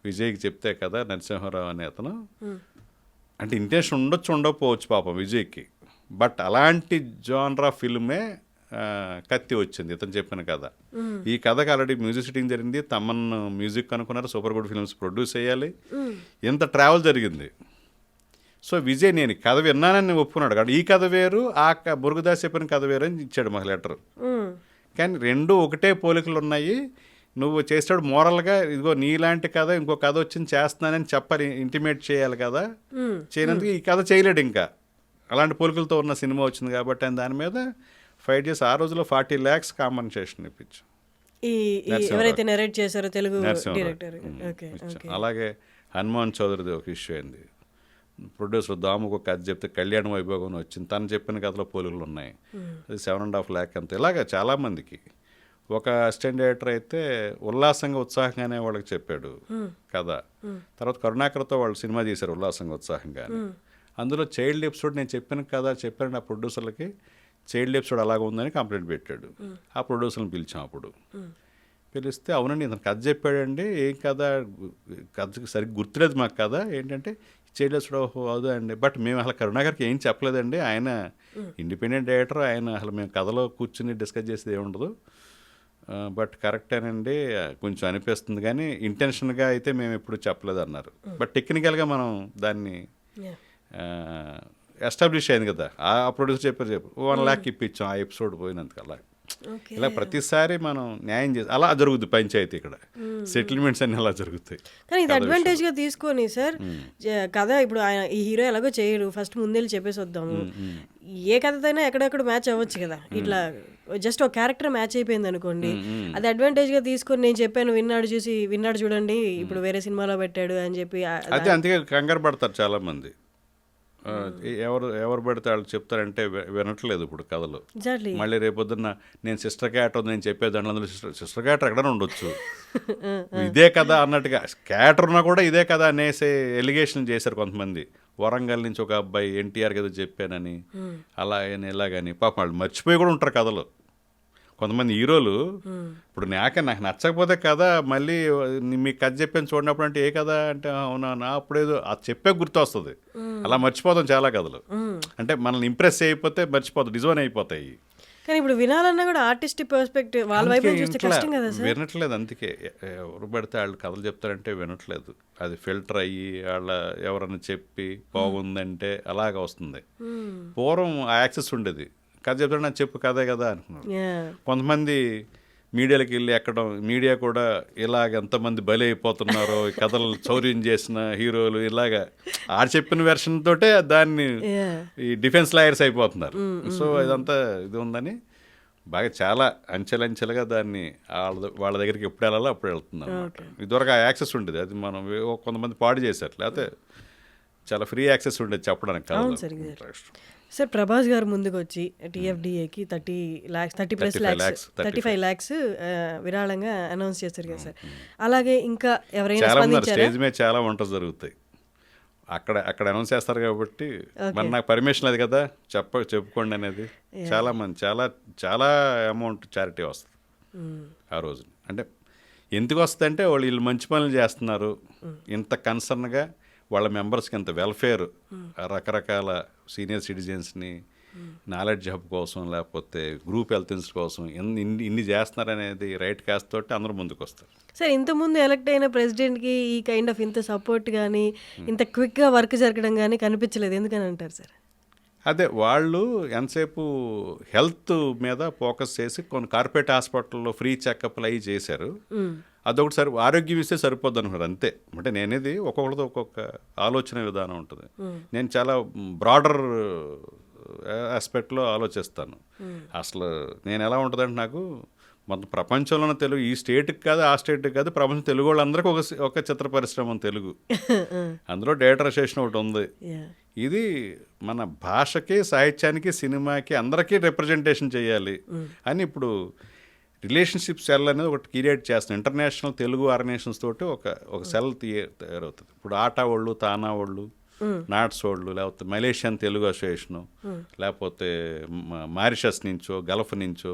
విజయ్కి చెప్తే కదా నరసింహారావు అనే అతను, అంటే ఇంటెన్షన్ ఉండకపోవచ్చు పాపం విజయ్కి, బట్ అలాంటి జానరా ఫిల్మే కత్తి వచ్చింది ఇతను చెప్పిన కథ. ఈ కథకు ఆల్రెడీ మ్యూజిక్ సిట్టింగ్ జరిగింది, తమన్ మ్యూజిక్ అనుకున్నారు, సూపర్ గుడ్ ఫిల్మ్స్ ప్రొడ్యూస్ చేయాలి, ఇంత ట్రావెల్ జరిగింది. సో విజయ్ నేను కథ విన్నానని ఒప్పుకున్నాడు కాబట్టి ఈ కథ వేరు, ఆ మురుగుదాస్ చెప్పిన కథ వేరు అని ఇచ్చాడు మాకు లెటర్. కానీ 2 ఒకటే పోలికలు ఉన్నాయి, నువ్వు చేస్తాడు మోరల్గా ఇదిగో నీలాంటి కథ ఇంకో కథ వచ్చింది చేస్తున్నానని చెప్పాలి, ఇంటిమేట్ చేయాలి కదా, చేయనందుకు ఈ కథ చేయలేడు, ఇంకా అలాంటి పోలికలతో ఉన్న సినిమా వచ్చింది కాబట్టి అని దాని మీద ఫైట్ చేసి ఆ రోజులో 40 lakhs కాంపన్సేషన్ ఇప్పించాం. ఎవరైతే నెరేట్ చేశారో తెలుగు డైరెక్టర్. అలాగే హనుమాన్ చౌదరిది ఒక ఇష్యూ అయింది, ప్రొడ్యూసర్ దాముకు ఒక కథ చెప్తే కళ్యాణ వైభోగం వచ్చింది, తను చెప్పిన కథలో పోలికలు ఉన్నాయి, అది 7.5 lakh అంత. ఇలాగ చాలామందికి. ఒక అసిస్టెంట్ డైరెక్టర్ అయితే ఉల్లాసంగా ఉత్సాహంగానే వాళ్ళకి చెప్పాడు కథ, తర్వాత కరుణాకర్తో వాళ్ళు సినిమా చేశారు ఉల్లాసంగా ఉత్సాహంగా, అందులో చైల్డ్ ఎపిసోడ్ నేను చెప్పాను ఆ ప్రొడ్యూసర్లకి చైల్డ్ ఎపిసోడ్ అలాగ ఉందని కంప్లైంట్ పెట్టాడు. ఆ ప్రొడ్యూసర్ని పిలిచాం, అప్పుడు పిలిస్తే అవునండి ఇతను కథ చెప్పాడండి, ఏం కథ సరిగ్గా గుర్తులేదు మాకు కథ ఏంటంటే చైల్డ్ ఎపిసోడ్ అవుదా అండి, బట్ మేము అసలు కరుణాకర్కి ఏం చెప్పలేదండి, ఆయన ఇండిపెండెంట్ డైరెక్టర్, ఆయన అసలు మేము కథలో కూర్చుని డిస్కస్ చేసేది ఏముండదు, బట్ కరెక్టేనండి కొంచెం అనిపిస్తుంది కానీ ఇంటెన్షన్గా అయితే మేము ఎప్పుడు చెప్పలేదు అన్నారు. బట్ టెక్నికల్గా మనం దాన్ని ఎస్టాబ్లిష్ అయింది కదా, ఆ ప్రొడ్యూసర్ చెప్పారు 1 lakh ఇప్పించాం ఆ ఎపిసోడ్ పోయినందుకు. అలా ఇలా ప్రతిసారి మనం న్యాయం చేసి అలా జరుగుతుంది పంచాయతీ, ఇక్కడ సెటిల్మెంట్స్ అన్ని అలా జరుగుతాయి. కానీ ఇది అడ్వాంటేజ్గా తీసుకొని సార్ కథ ఇప్పుడు ఆయన ఈ హీరో ఎలాగో చేయడు, ఫస్ట్ ముందెళ్ళి చెప్పేసి వద్దాము, ఏ కథతైనా ఎక్కడెక్కడ మ్యాచ్ అవ్వచ్చు కదా, ఇట్లా జస్ట్ ఒక క్యారెక్టర్ మ్యాచ్ అయిపోయింది అనుకోండి, అది అడ్వాంటేజ్గా తీసుకొని నేను చెప్పాను విన్నాడు చూడండి ఇప్పుడు వేరే సినిమాలో పెట్టాడు అని చెప్పి అదే అందుకే కంగారు పడతారు చాలామంది. ఎవరు పెడితే వాళ్ళు చెప్తారంటే వినట్లేదు ఇప్పుడు కథలు. మళ్ళీ రేపొద్దున్న నేను సిస్టర్ క్యారెక్టర్ నేను చెప్పేదాంట్లో అందులో సిస్టర్ క్యారెక్టర్ ఎక్కడైనా ఉండొచ్చు, ఇదే కదా అన్నట్టుగా క్యారెక్టర్ ఉన్నా కూడా ఇదే కదా అనేసి ఎలిగేషన్ చేశారు కొంతమంది. వరంగల్ నుంచి ఒక అబ్బాయి ఎన్టీఆర్కి ఏదో చెప్పానని అలా ఇలాగని పాపం వాళ్ళు మర్చిపోయి కూడా ఉంటారు కథలు. కొంతమంది హీరోలు ఇప్పుడు నాకు నచ్చకపోతే కదా మళ్ళీ మీకు కథ చెప్పాను చూడనప్పుడు అంటే ఏ కదా అంటే అవునా అప్పుడేదో అది చెప్పే గుర్తు వస్తుంది, అలా మర్చిపోతాం చాలా కథలు. అంటే మనల్ని ఇంప్రెస్ అయిపోతే మర్చిపోతాం, డిజోన్ అయిపోతాయి. కానీ ఇప్పుడు వినాలన్నా కూడా ఆర్టిస్టిక్ పర్స్పెక్టివ్ వాళ్ళ వైపు చూస్తే కష్టం కదా సార్. వినట్లేదు, అందుకే ఎవరు పడితే వాళ్ళు కథలు చెప్తారంటే వినట్లేదు, అది ఫిల్టర్ అయ్యి వాళ్ళ ఎవరన్నా చెప్పి బాగుందంటే అలాగ వస్తుంది. పూర్వం ఆ యాక్సెస్ ఉండేది, కథ చెప్తాడు నాకు చెప్పు కథే కదా అనుకున్నాను. కొంతమంది మీడియాలకు వెళ్ళి ఎక్కడం, మీడియా కూడా ఇలాగ ఎంతమంది బలి అయిపోతున్నారో కథలు చౌర్యం చేసిన హీరోలు ఇలాగా ఆడ చెప్పిన వెర్షన్ తోటే దాన్ని ఈ డిఫెన్స్ లాయర్స్ అయిపోతున్నారు. సో ఇదంతా ఇది ఉందని బాగా చాలా అంచెలంచెలుగా దాన్ని వాళ్ళ దగ్గరికి ఎప్పుడు వెళ్ళాలో అప్పుడు వెళ్తున్నాం. ఇదివరకు ఆ యాక్సెస్ ఉండేది, అది మనం కొంతమంది పాడు చేశారు, లేకపోతే చాలా ఫ్రీ యాక్సెస్ ఉండేది చెప్పడానికి కథలు. సార్ ప్రభాస్ గారు ముందుకు వచ్చి టీఎఫ్డిఏకి 35 lakhs విరాళంగా అనౌన్స్ చేశారు కదా సార్. అలాగే ఇంకా ఎవరైనా చాలా మంది స్పందించారా? స్టేజ్ మీద చాలా వంటలు జరుగుతాయి, అక్కడ అనౌన్స్ చేస్తారు కాబట్టి మరి నాకు పర్మిషన్ లేదు కదా చెప్పుకోండి అనేది. చాలా మంది చాలా అమౌంట్ చారిటీ వస్తుంది ఆ రోజు. అంటే ఎందుకు వస్తుంది అంటే వీళ్ళు మంచి పనులు చేస్తున్నారు, ఇంత కన్సర్న్గా వాళ్ళ మెంబర్స్కి ఇంత వెల్ఫేర్, రకరకాల సీనియర్ సిటిజన్స్ని నాలెడ్జ్ హబ్ కోసం లేకపోతే గ్రూప్ హెల్త్ ఇన్సూరెన్స్ కోసం ఇన్ని చేస్తున్నారు అనేది రైట్ కాస్ట్ తోటి అందరూ ముందుకు వస్తారు. సార్ ఇంతకుముందు ఎలక్ట్ అయిన ప్రెసిడెంట్కి ఈ కైండ్ ఆఫ్ ఇంత సపోర్ట్ కానీ ఇంత క్విక్గా వర్క్ జరగడం కానీ కనిపించలేదు, ఎందుకని అంటారు సార్? అదే వాళ్ళు ఎంతసేపు హెల్త్ మీద ఫోకస్ చేసి కొన్ని కార్పొరేట్ హాస్పిటల్లో ఫ్రీ చెకప్లు అవి చేశారు. అదొకటి ఆరోగ్యం ఇస్తే సరిపోద్ది అనుకున్నారు అంతే. అంటే నేనేది ఒక్కొక్కరితో ఒక్కొక్క ఆలోచన విధానం ఉంటుంది. నేను చాలా బ్రాడర్ ఆస్పెక్ట్లో ఆలోచిస్తాను. అసలు నేను ఎలా ఉంటుందంటే నాకు మొత్తం ప్రపంచంలోనే తెలుగు, ఈ స్టేట్కి కాదు ఆ స్టేట్కి కాదు, ప్రపంచం తెలుగు వాళ్ళందరికీ ఒక చిత్ర పరిశ్రమ తెలుగు, అందులో డైరెక్టరైజేషన్ ఒకటి ఉంది. ఇది మన భాషకి సాహిత్యానికి సినిమాకి అందరికీ రిప్రజెంటేషన్ చేయాలి అని ఇప్పుడు రిలేషన్షిప్ సెల్ అనేది ఒకటి క్రియేట్ చేస్తాం. ఇంటర్నేషనల్ తెలుగు ఆర్గనైజేషన్స్ తోటి ఒక సెల్ తయారవుతుంది. ఇప్పుడు ఆటా వాళ్ళు, తానా వాళ్ళు, నాట్స్ వాళ్ళు, లేకపోతే మలేషియన్ తెలుగు అసోసియేషను, లేకపోతే మారిషస్ నుంచో గల్ఫ్ నుంచో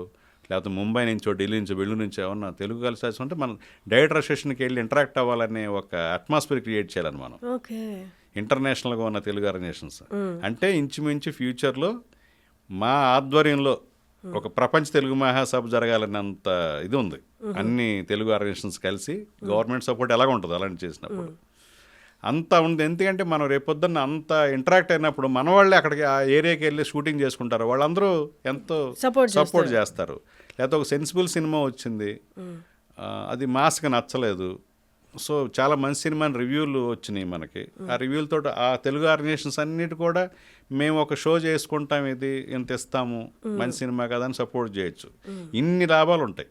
లేకపోతే ముంబై నుంచో ఢిల్లీ నుంచో బెంగళూరు నుంచో ఏమన్నా తెలుగు కలిసి ఉంటే మనం డైరెక్టర్ అసోసియేషన్కి వెళ్ళి ఇంటరాక్ట్ అవ్వాలనే ఒక అట్మాస్ఫియర్ క్రియేట్ చేయాలని మనం ఇంటర్నేషనల్గా ఉన్న తెలుగు ఆర్గనైజేషన్స్. అంటే ఇంచుమించు ఫ్యూచర్లో మా ఆధ్వర్యంలో ఒక ప్రపంచ తెలుగు మహాసభ జరగాలన్నంత ఇది ఉంది. అన్ని తెలుగు ఆర్గనైజేషన్స్ కలిసి గవర్నమెంట్ సపోర్ట్ ఎలాగ ఉంటుంది అలాంటి చేసినప్పుడు అంతా ఉంది. ఎందుకంటే మనం రేపొద్దున్న అంత ఇంటరాక్ట్ అయినప్పుడు మన వాళ్ళే అక్కడికి ఆ ఏరియాకి వెళ్ళి షూటింగ్ చేసుకుంటారు, వాళ్ళందరూ ఎంతో సపోర్ట్ చేస్తారు. లేకపోతే ఒక సెన్సిబుల్ సినిమా వచ్చింది, అది మాస్కి నచ్చలేదు, సో చాలా మంచి సినిమా రివ్యూలు వచ్చినాయి మనకి. ఆ రివ్యూలతో ఆ తెలుగు ఆర్గనైజేషన్స్ అన్నిటి కూడా మేము ఒక షో చేసుకుంటాం, ఇది ఇంత ఇస్తాము, మంచి సినిమా కదా అని సపోర్ట్ చేయొచ్చు. ఇన్ని లాభాలు ఉంటాయి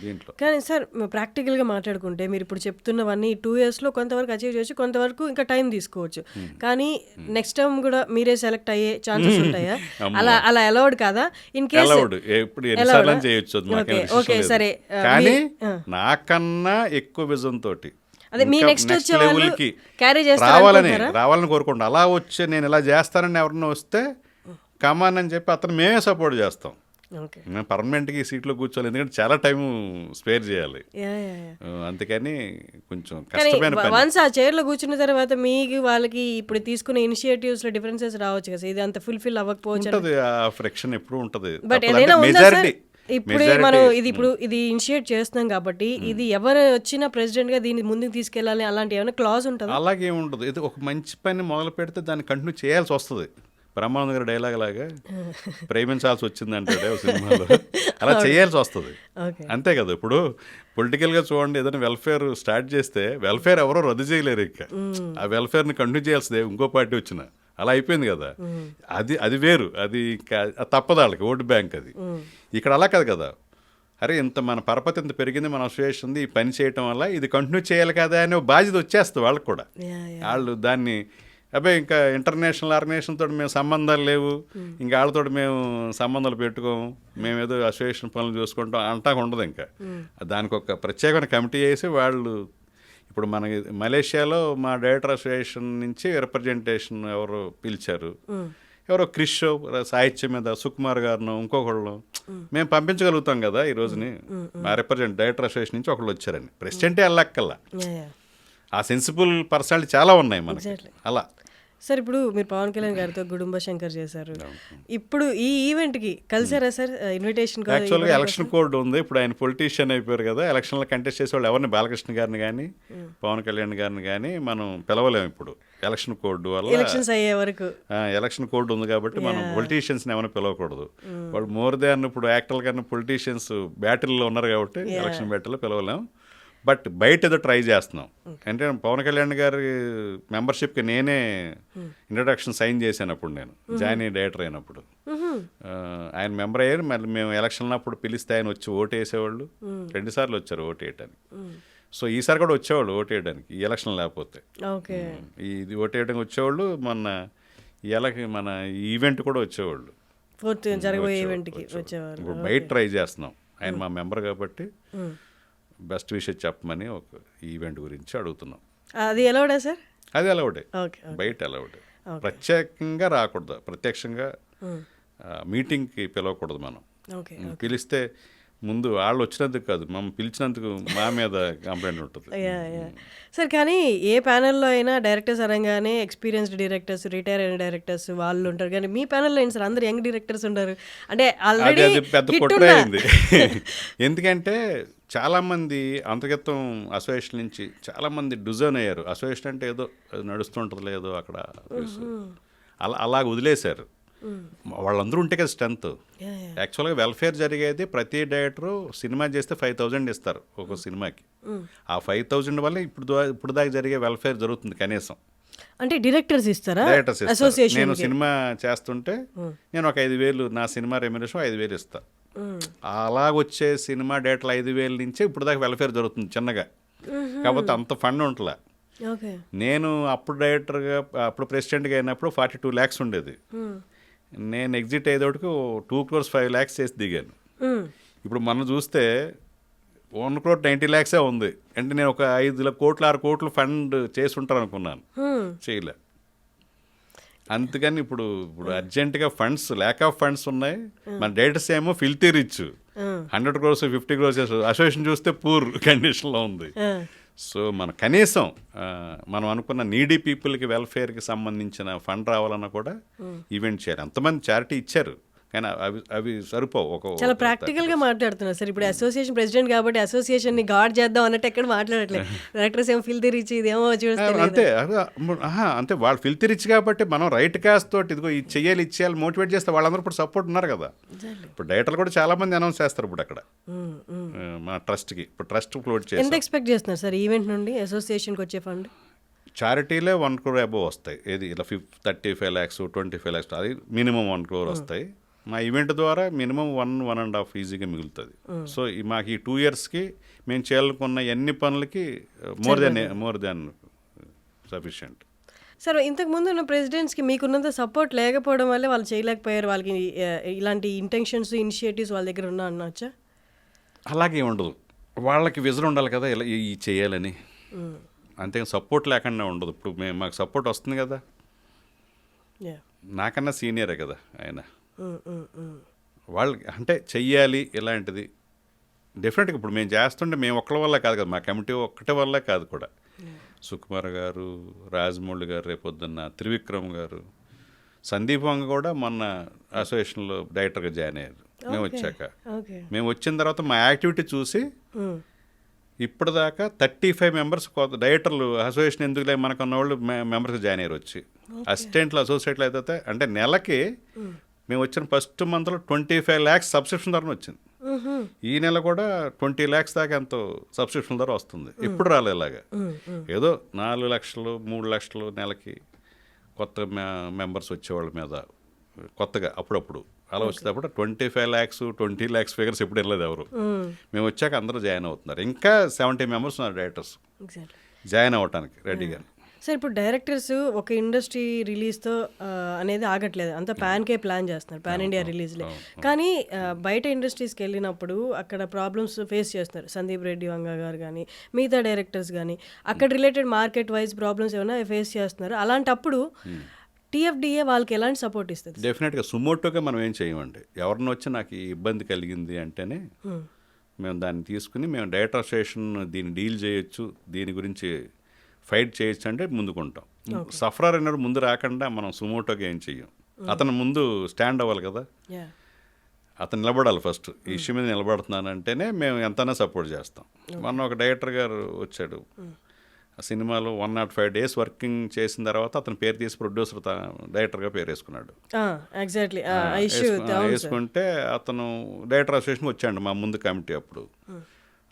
దీంట్లో. కానీ సార్ ప్రాక్టికల్గా మాట్లాడుకుంటే మీరు ఇప్పుడు చెప్తున్నవన్నీ 2 yearsలో కొంతవరకు అచీవ్ చేయొచ్చు, కొంతవరకు ఇంకా టైం తీసుకోవచ్చు. కానీ నెక్స్ట్ టైం కూడా మీరే సెలెక్ట్ అయ్యే ఛాన్సెస్ ఉంటాయా? అలా అలౌడ్ కాదా? ఇన్ కేస్ చేయొచ్చు. ఓకే సరే, కానీ నాకన్నా ఎక్కువ విజన్ తోటి అదే మీ నెక్స్ట్ వచ్చే వాళ్ళు క్యారీ రావాలని కోరుకోండి. అలా వచ్చి నేను ఇలా చేస్తానని ఎవరన్నా వస్తే కమాన్ అని చెప్పి అతను మేమే సపోర్ట్ చేస్తాం. మేము పర్మనెంట్గా ఈ సీట్లో కూర్చోవాలి, ఎందుకంటే చాలా టైం స్పేర్ చేయాలి. అందుకని కొంచెం కష్టమైన పని. వన్స్ ఆ చైర్లో కూర్చున్న తర్వాత మీకు వాళ్ళకి ఇప్పుడు తీసుకునే ఇనిషియేటివ్స్లో డిఫరెన్సెస్ రావచ్చు కదా, ఇది అంత ఫుల్ఫిల్ అవ్వకపోవచ్చు. ఉంటుంది ఆ ఫ్రిక్షన్ ఎప్పుడు ఉంటుంది. బట్ ఏదైనా మెజారిటీ ఇప్పుడు మనం ఇది ఇనిషియేట్ చేస్తున్నాం కాబట్టి ఇది ఎవరు వచ్చినా ప్రెసిడెంట్ గా దీన్ని ముందుకు తీసుకెళ్ళాలి అలాంటి ఏమైనా క్లాజ్ ఉంటుంది? అలాగే ఉండదు. ఇది ఒక మంచి పని మొదలు పెడితే దాన్ని కంటిన్యూ చేయాల్సి వస్తుంది. బ్రహ్మానంద గారి డైలాగ్ లాగా ప్రేమించాల్సి వచ్చిందంటే సినిమాలో అలా చేయాల్సి వస్తుంది, అంతే కదా. ఇప్పుడు పొలిటికల్గా చూడండి, ఏదైనా వెల్ఫేర్ స్టార్ట్ చేస్తే వెల్ఫేర్ ఎవరో రద్దు చేయలేరు, ఇంకా ఆ వెల్ఫేర్ని కంటిన్యూ చేయాల్సిందే ఇంకో పార్టీ వచ్చిన. అలా అయిపోయింది కదా. అది వేరు, అది ఇంకా తప్పదు వాళ్ళకి, ఓటు బ్యాంక్ అది. ఇక్కడ అలా కాదు కదా. అరే ఇంత మన పరపతి ఇంత పెరిగింది, మన అసోసియేషన్ ఉంది, ఈ పని చేయటం వల్ల ఇది కంటిన్యూ చేయాలి కదా అనే బాధ్యత వచ్చేస్తుంది వాళ్ళకి కూడా. వాళ్ళు దాన్ని అబ్బాయి ఇంకా ఇంటర్నేషనల్ ఆర్గనైజేషన్ తోటి మేము సంబంధాలు లేవు, ఇంకా వాళ్ళతో మేము సంబంధాలు పెట్టుకోము, మేమేదో అసోసియేషన్ పనులు చూసుకుంటాం అంటాక ఉండదు. ఇంకా దానికి ఒక ప్రత్యేకమైన కమిటీ వేసి వాళ్ళు, ఇప్పుడు మనకి మలేషియాలో మా డైరెక్టర్ అసోసియేషన్ నుంచి రిప్రజెంటేషన్ ఎవరు పిలిచారు, ఎవరో క్రిష్ సాహిత్యం మీద సుకుమార్ గారిను ఇంకొకళ్ళు మేము పంపించగలుగుతాం కదా ఈ రోజుని. మా డైరెక్టర్ అసోసియేషన్ నుంచి ఒకళ్ళు వచ్చారని, ప్రెసిడెంటే వెళ్ళక్కల్లా. ఆ సెన్సిబుల్ పర్సనాలిటీ చాలా ఉన్నాయి మనకి. అలా సార్ ఇప్పుడు మీరు పవన్ కళ్యాణ్ గారితో గుడుంబ శంకర్ చేశారు, ఇప్పుడు ఈ ఈవెంట్కి కలిసారా సార్? ఇన్విటేషన్ యాక్చువల్గా ఎలక్షన్ కోడ్ ఉంది, ఇప్పుడు ఆయన పొలిటీషియన్ అయిపోయారు కదా, ఎలక్షన్లో కంటెస్ట్ చేసే వాళ్ళు ఎవరిని బాలకృష్ణ గారిని కానీ పవన్ కళ్యాణ్ గారిని కానీ మనం పిలవలేము ఇప్పుడు ఎలక్షన్ కోడ్ వల్ల. ఎలక్షన్స్ అయ్యే వరకు ఎలక్షన్ కోడ్ ఉంది కాబట్టి మనం పొలిటీషియన్స్ని ఎవరిని పిలవకూడదు. వాళ్ళు మోర్ దాన్ ఇప్పుడు యాక్టర్ల కన్నా పొలిటీషియన్స్ బ్యాటిల్లో ఉన్నారు కాబట్టి ఎలక్షన్ బ్యాటిల్లో పిలవలేము. బట్ బయట ఏదో ట్రై చేస్తున్నాం. అంటే పవన్ కళ్యాణ్ గారి మెంబర్షిప్కి నేనే ఇంట్రడక్షన్ సైన్ చేశాను అప్పుడు, నేను జాయిన్ అయ్యి డైరెక్టర్ అయినప్పుడు. ఆయన మెంబర్ అయ్యారు. మళ్ళీ మేము ఎలక్షన్ అప్పుడు పిలిస్తే ఆయన వచ్చి ఓటు వేసేవాళ్ళు, 2 సార్లు వచ్చారు ఓటు వేయడానికి. సో ఈసారి కూడా వచ్చేవాళ్ళు ఓటు వేయడానికి, ఈ ఎలక్షన్ లేకపోతే. ఇది ఓటు వేయడానికి వచ్చేవాళ్ళు. మొన్న ఇలాగ మన ఈవెంట్ కూడా వచ్చేవాళ్ళు. ఫోర్త్ జరగబోయే ఈవెంట్కి వచ్చేవారు. ఇప్పుడు బయట ట్రై చేస్తున్నాం, ఆయన మా మెంబర్ కాబట్టి బెస్ట్ విషయం చెప్పమని ఒక ఈవెంట్ గురించి అడుగుతున్నాం. అది ఎలౌడా సార్? అది అలౌడే, ఓకే. బయట అలౌడే. ప్రత్యేకంగా రాకూడదు, ప్రత్యక్షంగా మీటింగ్కి పిలవకూడదు. మనం ఓకే. పిలిస్తే ముందు వాళ్ళు వచ్చినందుకు కాదు, మమ్మల్ని పిలిచినందుకు మా మీద కంప్లైంట్ ఉంటుంది. సార్ కానీ ఏ ప్యానెల్లో అయినా డైరెక్టర్స్ అనగానే ఎక్స్పీరియన్స్డ్ డైరెక్టర్స్, రిటైర్ అయిన డైరెక్టర్స్ వాళ్ళు ఉంటారు. కానీ మీ ప్యానెల్లో ఏంటి సార్ అందరు యంగ్ డైరెక్టర్స్ ఉంటారు? అంటే ఆల్రెడీ అది పెద్ద కుట్ర అయింది. ఎందుకంటే చాలామంది అంతర్గతం అసోసియేషన్ నుంచి చాలామంది డిజైన్ అయ్యారు. అసోసియేషన్ అంటే ఏదో నడుస్తుంటుంది లేదో అక్కడ అలాగ వదిలేశారు. వాళ్ళందరూ ఉంటే కదా స్ట్రెంత్. యాక్చువల్గా వెల్ఫేర్ జరిగేది ప్రతి డైరెక్టరు సినిమా చేస్తే 5,000 ఇస్తారు ఒక సినిమాకి. ఆ 5,000 వల్ల ఇప్పుడు దాకా జరిగే వెల్ఫేర్ జరుగుతుంది కనీసం. అంటే డైరెక్టర్స్ ఇస్తారా? డైరెక్టర్స్ ఇస్తారు. నేను సినిమా చేస్తుంటే నేను ఒక 5,000 నా సినిమా రెమ్యునరేషన్ 5,000 ఇస్తా. అలాగొచ్చే సినిమా డైరెక్టర్లు 5,000 నుంచే ఇప్పుడు దాకా వెల్ఫేర్ జరుగుతుంది చిన్నగా. కాకపోతే అంత ఫండ్ ఉంటలే. నేను అప్పుడు డైరెక్టర్గా, అప్పుడు ప్రెసిడెంట్గా అయినప్పుడు 42 lakhs ఉండేది. నేను ఎగ్జిట్ అయ్యేటోటికి 2 crores 5 lakhs చేసి దిగాను. ఇప్పుడు మనం చూస్తే 1.90 crore ఉంది. అంటే నేను ఒక 5 కోట్లు 6 కోట్లు ఫండ్ చేసి ఉంటాను అనుకున్నాను, చేయలే. అందుకని ఇప్పుడు అర్జెంటుగా ఫండ్స్, ల్యాక్ ఆఫ్ ఫండ్స్ ఉన్నాయి. మన డైరెక్టర్స్ ఏమో filthy rich, 100 crores 50 crores. Association చూస్తే పూర్ కండిషన్లో ఉంది. సో మన కనీసం మనం అనుకున్న నీడీ పీపుల్కి వెల్ఫేర్కి సంబంధించిన ఫండ్ రావాలన్నా కూడా ఈవెంట్ చేయాలి. అంతమంది చారిటీ ఇచ్చారు కానీ అవి సరిపోవు. చాలా ప్రాక్టికల్గా మాట్లాడుతున్నారు సార్. ఇప్పుడు అసోసియేషన్ ప్రెసిడెంట్ కాబట్టి అసోసియేషన్ని గాడ్ చేద్దాం అన్నట్టు ఎక్కడ మాట్లాడట్లేదు. డైరెక్టర్స్ ఏమో ఫిల్తీ రిచ్, ఇదేమో చూస్తే అంతే వాళ్ళు ఫిల్తీ రిచ్ కాబట్టి మనం రైట్ కాస్ట్ తోటి ఇదిగో ఇది చెయ్యాలి ఇచ్చేయాలి మోటివేట్ చేస్తే వాళ్ళందరూ ఇప్పుడు సపోర్ట్ ఉన్నారు కదా. ఇప్పుడు డైరెక్టర్లు కూడా చాలా మంది అనౌన్స్ చేస్తారు ఇప్పుడు అక్కడ మా ట్రస్ట్కి. ఇప్పుడు ట్రస్ట్ క్లోజ్ చేసి ఎంత ఎక్స్పెక్ట్ చేస్తున్నారు సార్ ఈవెంట్ నుండి అసోసియేషన్కి వచ్చే ఫండ్? చారిటీలే 1 crore అబోవ్ వస్తాయి. ఏది ఇలా 35 lakhs 25 lakhs అది మినిమం 1 crore వస్తాయి. మా ఈవెంట్ ద్వారా మినిమం 1.5 ఈజీగా మిగులుతుంది. సో మాకు ఈ 2 yearsకి మేము చేయాలనుకున్న ఎన్ని పనులకి మోర్ దాన్ సఫిషియంట్. సార్ ఇంతకుముందు ఉన్న ప్రెసిడెంట్స్కి మీకున్నంత సపోర్ట్ లేకపోవడం వల్లే వాళ్ళు చేయలేకపోయారు. వాళ్ళకి ఇలాంటి ఇంటెన్షన్స్, ఇనిషియేటివ్స్ వాళ్ళ దగ్గర ఉన్నా అనొచ్చా? అలాగే ఉండదు. వాళ్ళకి విజన్ ఉండాలి కదా ఇలా ఈ చేయాలని. అంతే సపోర్ట్ లేకుండా ఉండదు. ఇప్పుడు మాకు సపోర్ట్ వస్తుంది కదా, నాకన్నా సీనియరే కదా ఆయన. వాళ్ళకి అంటే చెయ్యాలి ఇలాంటిది డెఫినెట్గా. ఇప్పుడు మేము చేస్తుంటే మేము ఒక్కళ్ళ వల్ల కాదు కదా, మా కమిటీ ఒక్కటే వల్లే కాదు కూడా. సుకుమార్ గారు, రాజమౌళి గారు, రేపొద్దున్న త్రివిక్రమ్ గారు, సందీప్ వంగ కూడా మొన్న అసోసియేషన్లో డైరెక్టర్గా జాయిన్ అయ్యారు. మేము వచ్చాక, మేము వచ్చిన తర్వాత మా యాక్టివిటీ చూసి ఇప్పటిదాకా 35 members డైరెక్టర్లు అసోసియేషన్ ఎందుకులే మనకున్న వాళ్ళు మెంబర్స్గా జాయిన్ అయ్యారు వచ్చి. అసిస్టెంట్లు అసోసియేట్లు అయితే అంటే నెలకి మేము వచ్చిన ఫస్ట్ మంత్లో 25 lakhs సబ్స్క్రిప్షన్ ధర వచ్చింది. ఈ నెల కూడా 20 lakhs దాకా ఎంతో సబ్స్క్రిప్షన్ ధర వస్తుంది. ఎప్పుడు రాలేలాగా ఏదో 4 లక్షలు 3 లక్షలు నెలకి కొత్త మెంబర్స్ వచ్చేవాళ్ళ మీద కొత్తగా అప్పుడప్పుడు అలా వచ్చేటప్పుడు 25 lakhs 20 lakhs ఫిగర్స్ ఎప్పుడు వెళ్ళలేదు ఎవరు. మేము వచ్చాక అందరూ జాయిన్ అవుతున్నారు. ఇంకా 70 members ఉన్నారు డైరెక్టర్స్ జాయిన్ అవ్వటానికి రెడీగా. సార్ ఇప్పుడు డైరెక్టర్స్ ఒక ఇండస్ట్రీ రిలీజ్తో అనేది ఆగట్లేదు, అంతా ప్యాన్కే ప్లాన్ చేస్తున్నారు, పాన్ ఇండియా రిలీజ్లే. కానీ బయట ఇండస్ట్రీస్కి వెళ్ళినప్పుడు అక్కడ ప్రాబ్లమ్స్ ఫేస్ చేస్తున్నారు. సందీప్ రెడ్డి వంగ గారు కానీ మిగతా డైరెక్టర్స్ కానీ అక్కడ రిలేటెడ్ మార్కెట్ వైజ్ ప్రాబ్లమ్స్ ఏమైనా ఫేస్ చేస్తున్నారు. అలాంటప్పుడు టీఎఫ్డిఏ వాళ్ళకి ఎలాంటి సపోర్ట్ ఇస్తుంది? డెఫినెట్గా సుమోటోగా మనం ఏం చేయమండి. ఎవరిని వచ్చి నాకు ఈ ఇబ్బంది కలిగింది అంటేనే మేము దాన్ని తీసుకుని మేము డైరెక్టర్ అసోసియేషన్ దీన్ని డీల్ చేయొచ్చు, దీని గురించి ఫైట్ చేయొచ్చు అంటే ముందుకుంటాం. సఫరర్ అయినప్పుడు ముందు రాకుండా మనం సుమోటోగా ఏం చెయ్యం. అతను ముందు స్టాండ్ అవ్వాలి కదా, అతను నిలబడాలి ఫస్ట్. ఈ ఇష్యూ మీద నిలబడుతున్నానంటేనే మేము ఎంతైనా సపోర్ట్ చేస్తాం. మొన్న ఒక డైరెక్టర్ గారు వచ్చాడు, ఆ సినిమాలో 105 days వర్కింగ్ చేసిన తర్వాత అతను పేరు తీసి ప్రొడ్యూసర్ డైరెక్టర్గా పేరు వేసుకున్నాడు. వేసుకుంటే అతను డైరెక్టర్ అసోసియేషన్ వచ్చాడు మా ముందు కమిటీ. అప్పుడు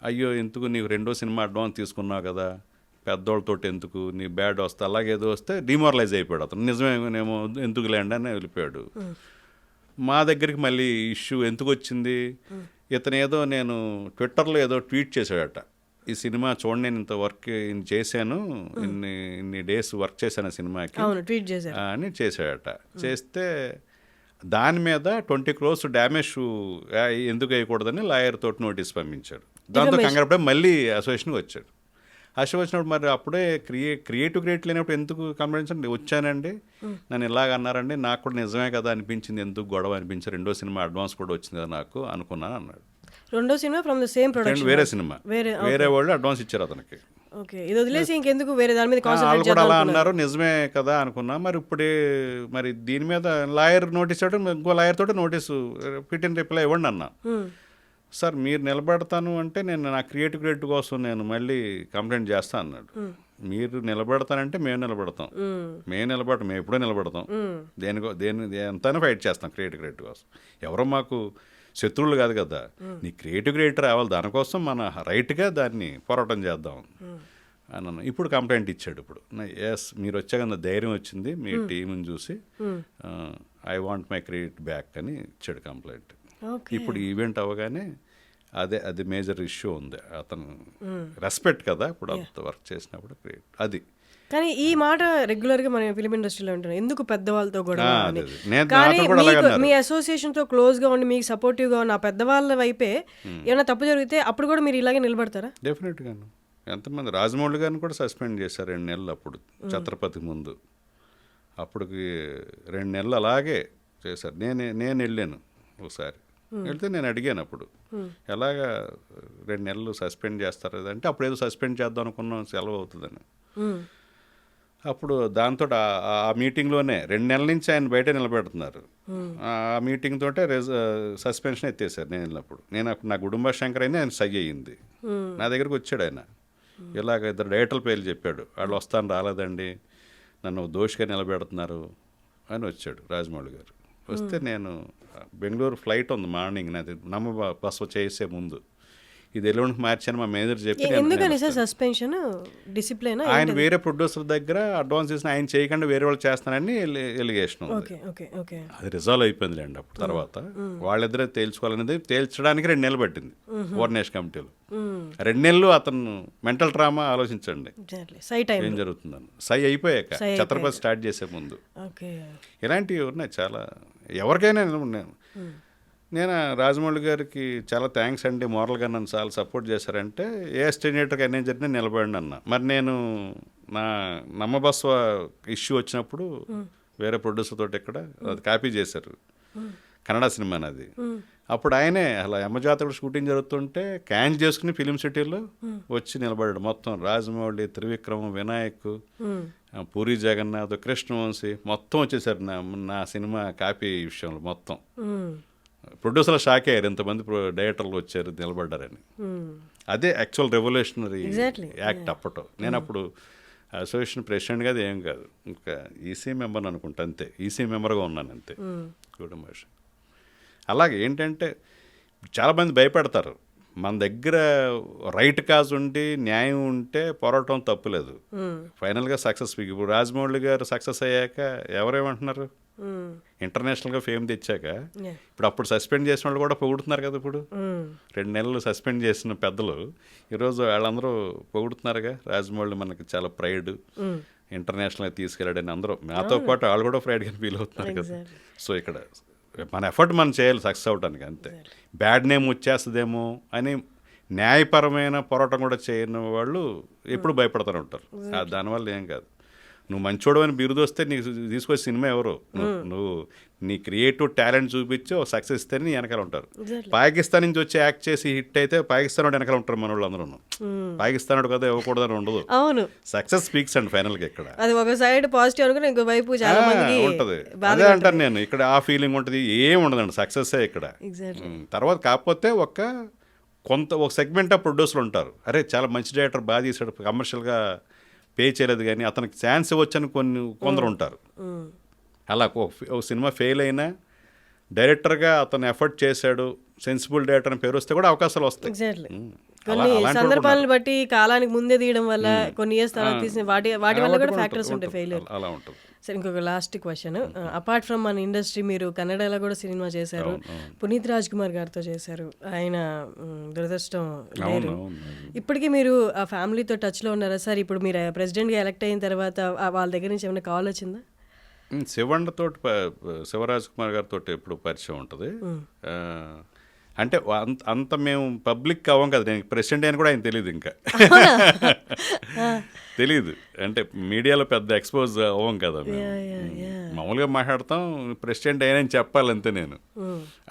అయ్యో ఎందుకు నీకు 2వ సినిమా అడ్వాన్స్ తీసుకున్నావు కదా, పెద్దోళ్ళతో ఎందుకు, నీ బ్యాడ్ వస్తే అలాగేదో వస్తే డిమారలైజ్ అయిపోయాడు అతను. నిజమేమో ఎందుకు లేండి అని వెళ్ళిపోయాడు. మా దగ్గరికి మళ్ళీ ఇష్యూ ఎందుకు వచ్చింది, ఇతను ఏదో నేను ట్విట్టర్లో ఏదో ట్వీట్ చేశాడట, ఈ సినిమా చూడండి, నేను ఇంత వర్క్ చేశాను, ఇన్ని డేస్ వర్క్ చేశాను ఆ సినిమాకి ట్వీట్ చేశారు అని చేశాడట. చేస్తే దాని మీద 20 crores డ్యామేజ్ ఎందుకు వేయకూడదని లాయర్ తోటి నోటీస్ పంపించాడు. దాంతో కంగారు మళ్ళీ అసోసియేషన్కి వచ్చాడు. వచ్చినప్పుడు మరి అప్పుడే క్రియేటివ్ లేనప్పుడు ఎందుకు కంప్లైంట్స్ అంటే వచ్చానండి, నన్ను ఇలాగ అన్నారండి, నాకు కూడా నిజమే కదా అనిపించింది, ఎందుకు గొడవ అనిపించింది, 2వ సినిమా అడ్వాన్స్ కూడా వచ్చింది కదా నాకు అనుకున్నాను అన్నాడు. 2వ cinema from the same production, వేరే సినిమా, వేరే వాళ్ళు అడ్వాన్స్ ఇచ్చారు అతనికి. ఓకే, ఇది వదిలేసి ఇంకెందుకు వేరే దాని మీద వాళ్ళు కూడా అలా అన్నారు, నిజమే కదా అనుకున్నా. మరి ఇప్పుడే మరి దీని మీద లాయర్ నోటీస్ ఇవ్వడం, ఇంకో లాయర్ తోటి నోటీసు పిటిన్ రిప్లై ఇవ్వండి అన్నా. సార్ మీరు నిలబెడతాను అంటే నేను నా క్రియేటివ్ కోసం నేను మళ్ళీ కంప్లైంట్ చేస్తాను అన్నాడు. మీరు నిలబెడతానంటే మేము నిలబెడతాం, మేము ఎప్పుడో నిలబెడతాం, ఎంతైనా ఫైట్ చేస్తాం క్రియేటివ్ కోసం. ఎవరో మాకు శత్రువులు కాదు కదా, నీ క్రియేటివ్ రావాలి, దానికోసం మన రైట్గా దాన్ని పోరాటం చేద్దాం అని అన్న. ఇప్పుడు కంప్లైంట్ ఇచ్చాడు. ఇప్పుడు ఎస్ మీరు వచ్చాక నా ధైర్యం వచ్చింది మీ టీంని చూసి, I want my credit back అని ఇచ్చాడు కంప్లైంట్. ఇప్పుడు ఈవెంట్ అవ్వగానే అది మేజర్ ఇష్యూ ఉంది. అతను రెస్పెక్ట్ కదా ఇప్పుడు అంత వర్క్ చేసినప్పుడు క్రియేట్ అది. కానీ ఈ మాట రెగ్యులర్ గా మన ఫిలిం ఇండస్ట్రీలో ఉంటున్నాయి, ఎందుకు పెద్దవాళ్ళతో గొడవ అని. నేను కానీ మీ అసోసియేషన్ తో క్లోజ్ గా ఉండి మీకు సపోర్టివ్ గా ఉన్న పెద్దవాళ్ళ వైపే ఏమైనా తప్పు జరిగితే అప్పుడు కూడా మీరు ఇలాగే నిలబడతారా? డెఫినెట్ గాను. ఎంతమంది రాజమౌళి గారిని కూడా సస్పెండ్ చేశారు 2 నెలలు అప్పుడు, ఛత్రపతి ముందు. అప్పటికి 2 నెలలు అలాగే చేశారు. నేను వెళ్ళాను ఒకసారి, వెళ్తే నేను అడిగాను అప్పుడు, ఎలాగా 2 నెలలు సస్పెండ్ చేస్తారు అంటే, అప్పుడు ఏదో సస్పెండ్ చేద్దాం అనుకున్నాం, సెలవు అవుతుందని. అప్పుడు దాంతో ఆ మీటింగ్లోనే 2 నెలల నుంచి ఆయన బయట నిలబెడుతున్నారు. ఆ మీటింగ్ తోటే సస్పెన్షన్ ఎత్తేసారు. నేను వెళ్ళినప్పుడు, అప్పుడు నా కుటుంబ శంకర్ అయినా ఆయన సై అయ్యింది. నా దగ్గరికి వచ్చాడు ఆయన, ఇలాగ 2 డైరెక్టర్ల పేర్లు చెప్పాడు, వాళ్ళు వస్తాను రాలేదండి, నన్ను దోషిగా నిలబెడుతున్నారు అని వచ్చాడు రాజమౌళి గారు. వస్తే నేను బెంగళూరు ఫ్లైట్ ఉంది మార్నింగ్, నాది బస్సు చేసే ముందు, ఇది ఎల్లుండికి మార్చాను మా మేనేజర్ చెప్పి. ఎందుకని సార్ సస్పెన్షన్? డిసిప్లిన్? ఆయన వేరే ప్రొడ్యూసర్ దగ్గర అడ్వాన్స్ చేసిన, ఆయన చేయకుండా వేరే వాళ్ళు చేస్తానని ఎలిగేషన్ ఉంది. అది రిజాల్వ్ అయిపోయింది లేండి అప్పుడు. తర్వాత వాళ్ళిద్దరే తేల్చుకోవాలనేది తేల్చడానికి 2 నెలలు పట్టింది కోఆర్డినేషన్ కమిటీలో. 2 నెలలు అతను మెంటల్ ట్రామా ఆలోచించండి ఏం జరుగుతుందని. సై అయిపోయాక ఛత్రపతి స్టార్ట్ చేసే ముందు ఇలాంటివి ఉన్నాయి చాలా. ఎవరికైనా నేను రాజమౌళి గారికి చాలా థ్యాంక్స్ అండి, మోరల్గా నన్ను చాలా సపోర్ట్ చేశారంటే, ఏ స్టేడియేటర్కి అన్నీ జరిగినా నిలబడి అన్న. మరి నేను నా నమ్మబస్వ ఇష్యూ వచ్చినప్పుడు వేరే ప్రొడ్యూసర్ తోటి ఇక్కడ అది కాపీ చేశారు, కన్నడ సినిమా అది. అప్పుడు ఆయనే అలా యమజాతకుడు షూటింగ్ జరుగుతుంటే క్యాన్స్ చేసుకుని ఫిలిం సిటీలో వచ్చి నిలబడ్డాడు. మొత్తం రాజమౌళి, త్రివిక్రమ్, వినాయక్, పూరి జగన్నాథ్, కృష్ణవంశీ మొత్తం వచ్చేసారు నా సినిమా కాపీ విషయంలో. మొత్తం ప్రొడ్యూసర్లు షాక్ అయ్యారు, ఎంతమంది డైరెక్టర్లు వచ్చారు నిలబడ్డారని. అదే యాక్చువల్ రెవల్యూషనరీ యాక్ట్ అప్పట్లో. నేను అప్పుడు అసోసియేషన్ ప్రెసిడెంట్గా అది ఏం కాదు, ఇంకా ఈసీ మెంబర్ అనుకుంటా, అంతే, ఈసీ మెంబర్గా ఉన్నాను అంతే కుటుంబ. అలాగే ఏంటంటే చాలామంది భయపడతారు, మన దగ్గర రైట్ కాజ్ ఉండి న్యాయం ఉంటే పోరాటం తప్పులేదు, ఫైనల్గా సక్సెస్. ఇప్పుడు రాజమౌళి గారు సక్సెస్ అయ్యాక ఎవరేమంటున్నారు, ఇంటర్నేషనల్గా ఫేమ్ తెచ్చాక ఇప్పుడు అప్పుడు సస్పెండ్ చేసిన వాళ్ళు కూడా పొగుడుతున్నారు కదా. ఇప్పుడు 2 నెలలు సస్పెండ్ చేసిన పెద్దలు ఈరోజు వాళ్ళందరూ పొగుడుతున్నారుగా, రాజమౌళి మనకి చాలా ప్రైడ్, ఇంటర్నేషనల్గా తీసుకెళ్ళాడని అందరూ, నాతో పాటు వాళ్ళు కూడా ప్రైడ్గా ఫీల్ అవుతున్నారు కదా. సో ఇక్కడ మన ఎఫర్ట్ మనం చేయాలి సక్సెస్ అవడానికి, అంతే. బ్యాడ్ నేమ్ వచ్చేస్తుందేమో అని న్యాయపరమైన పోరాటం కూడా చేయని వాళ్ళు ఎప్పుడు భయపడుతూనే ఉంటారు. దానివల్ల ఏం కాదు. నువ్వు మంచోడు అని బిరుదు వస్తే నీకు తీసుకొచ్చే సినిమా ఎవరు, నువ్వు నీ క్రియేటివ్ టాలెంట్ చూపించి ఒక సక్సెస్ ఇస్తే నీ వెనకాల ఉంటారు. పాకిస్తాన్ నుంచి వచ్చి యాక్ట్ చేసి హిట్ అయితే పాకిస్తాన్ వాడు వెనకాల ఉంటారు మన వాళ్ళు అందరూ. పాకిస్తాన్ వాడు కదా ఇవ్వకూడదని ఉండదు. అవును, సక్సెస్ స్పీక్స్ అండ్ ఫైనల్ గా ఇక్కడ అది ఒక సైడ్ పాజిటివ్ అనుకుని ఇంకో వైపు చాలా మందికి ఉంటది. అదే అంటాను నేను, ఇక్కడ ఆ ఫీలింగ్ ఉంటుంది, ఏం ఉండదండి, సక్సెస్ ఇక్కడ. తర్వాత కాకపోతే ఒక సెగ్మెంట్ ఆఫ్ ప్రొడ్యూసర్లు ఉంటారు, అరే చాలా మంచి డైరెక్టర్ బాగా తీసాడు, కమర్షియల్గా పే చేయలేదు కానీ అతనికి ఛాన్స్ ఇవ్వచ్చని కొందరు ఉంటారు. అలా ఒక సినిమా ఫెయిల్ అయినా డైరెక్టర్గా అతను ఎఫర్ట్ చేశాడు, సెన్సిబుల్ డైరెక్టర్ అని పేరు వస్తే కూడా అవకాశాలు వస్తాయి. కొన్ని సందర్భాలను బట్టి కాలానికి ముందే తీయడం వల్ల కొన్ని ఇయర్స్ తర్వాత తీసిన వాటి వల్ల కూడా ఫ్యాక్టర్స్ ఉంటాయి ఫెయిల్యూర్. అలా ఉంటుంది. సరే ఇంకొక లాస్ట్ క్వశ్చన్, అపార్ట్ ఫ్రమ్ మన ఇండస్ట్రీ మీరు కన్నడలో కూడా సినిమా చేశారు, పునీత్ రాజ్ కుమార్ గారితో చేశారు, ఆయన దురదృష్టం లేరు. ఇప్పటికీ మీరు ఆ ఫ్యామిలీతో టచ్లో ఉన్నారా సార్? ఇప్పుడు మీరు ప్రెసిడెంట్గా ఎలక్ట్ అయిన తర్వాత వాళ్ళ దగ్గర నుంచి ఏమైనా కాల్ వచ్చిందా? శివండతో శివరాజ్ కుమార్ గారితో ఎప్పుడు పరిచయం ఉంటుంది. అంటే అంత మేము పబ్లిక్ అవ్వం కదా, నేను ప్రెసిడెంట్ అని కూడా ఆయన తెలియదు, ఇంకా తెలీదు. అంటే మీడియాలో పెద్ద ఎక్స్పోజ్ అవ్వం కదా మేము. మామూలుగా మాట్లాడతాం, ప్రెసిడెంట్ అయినని చెప్పాలంతే. నేను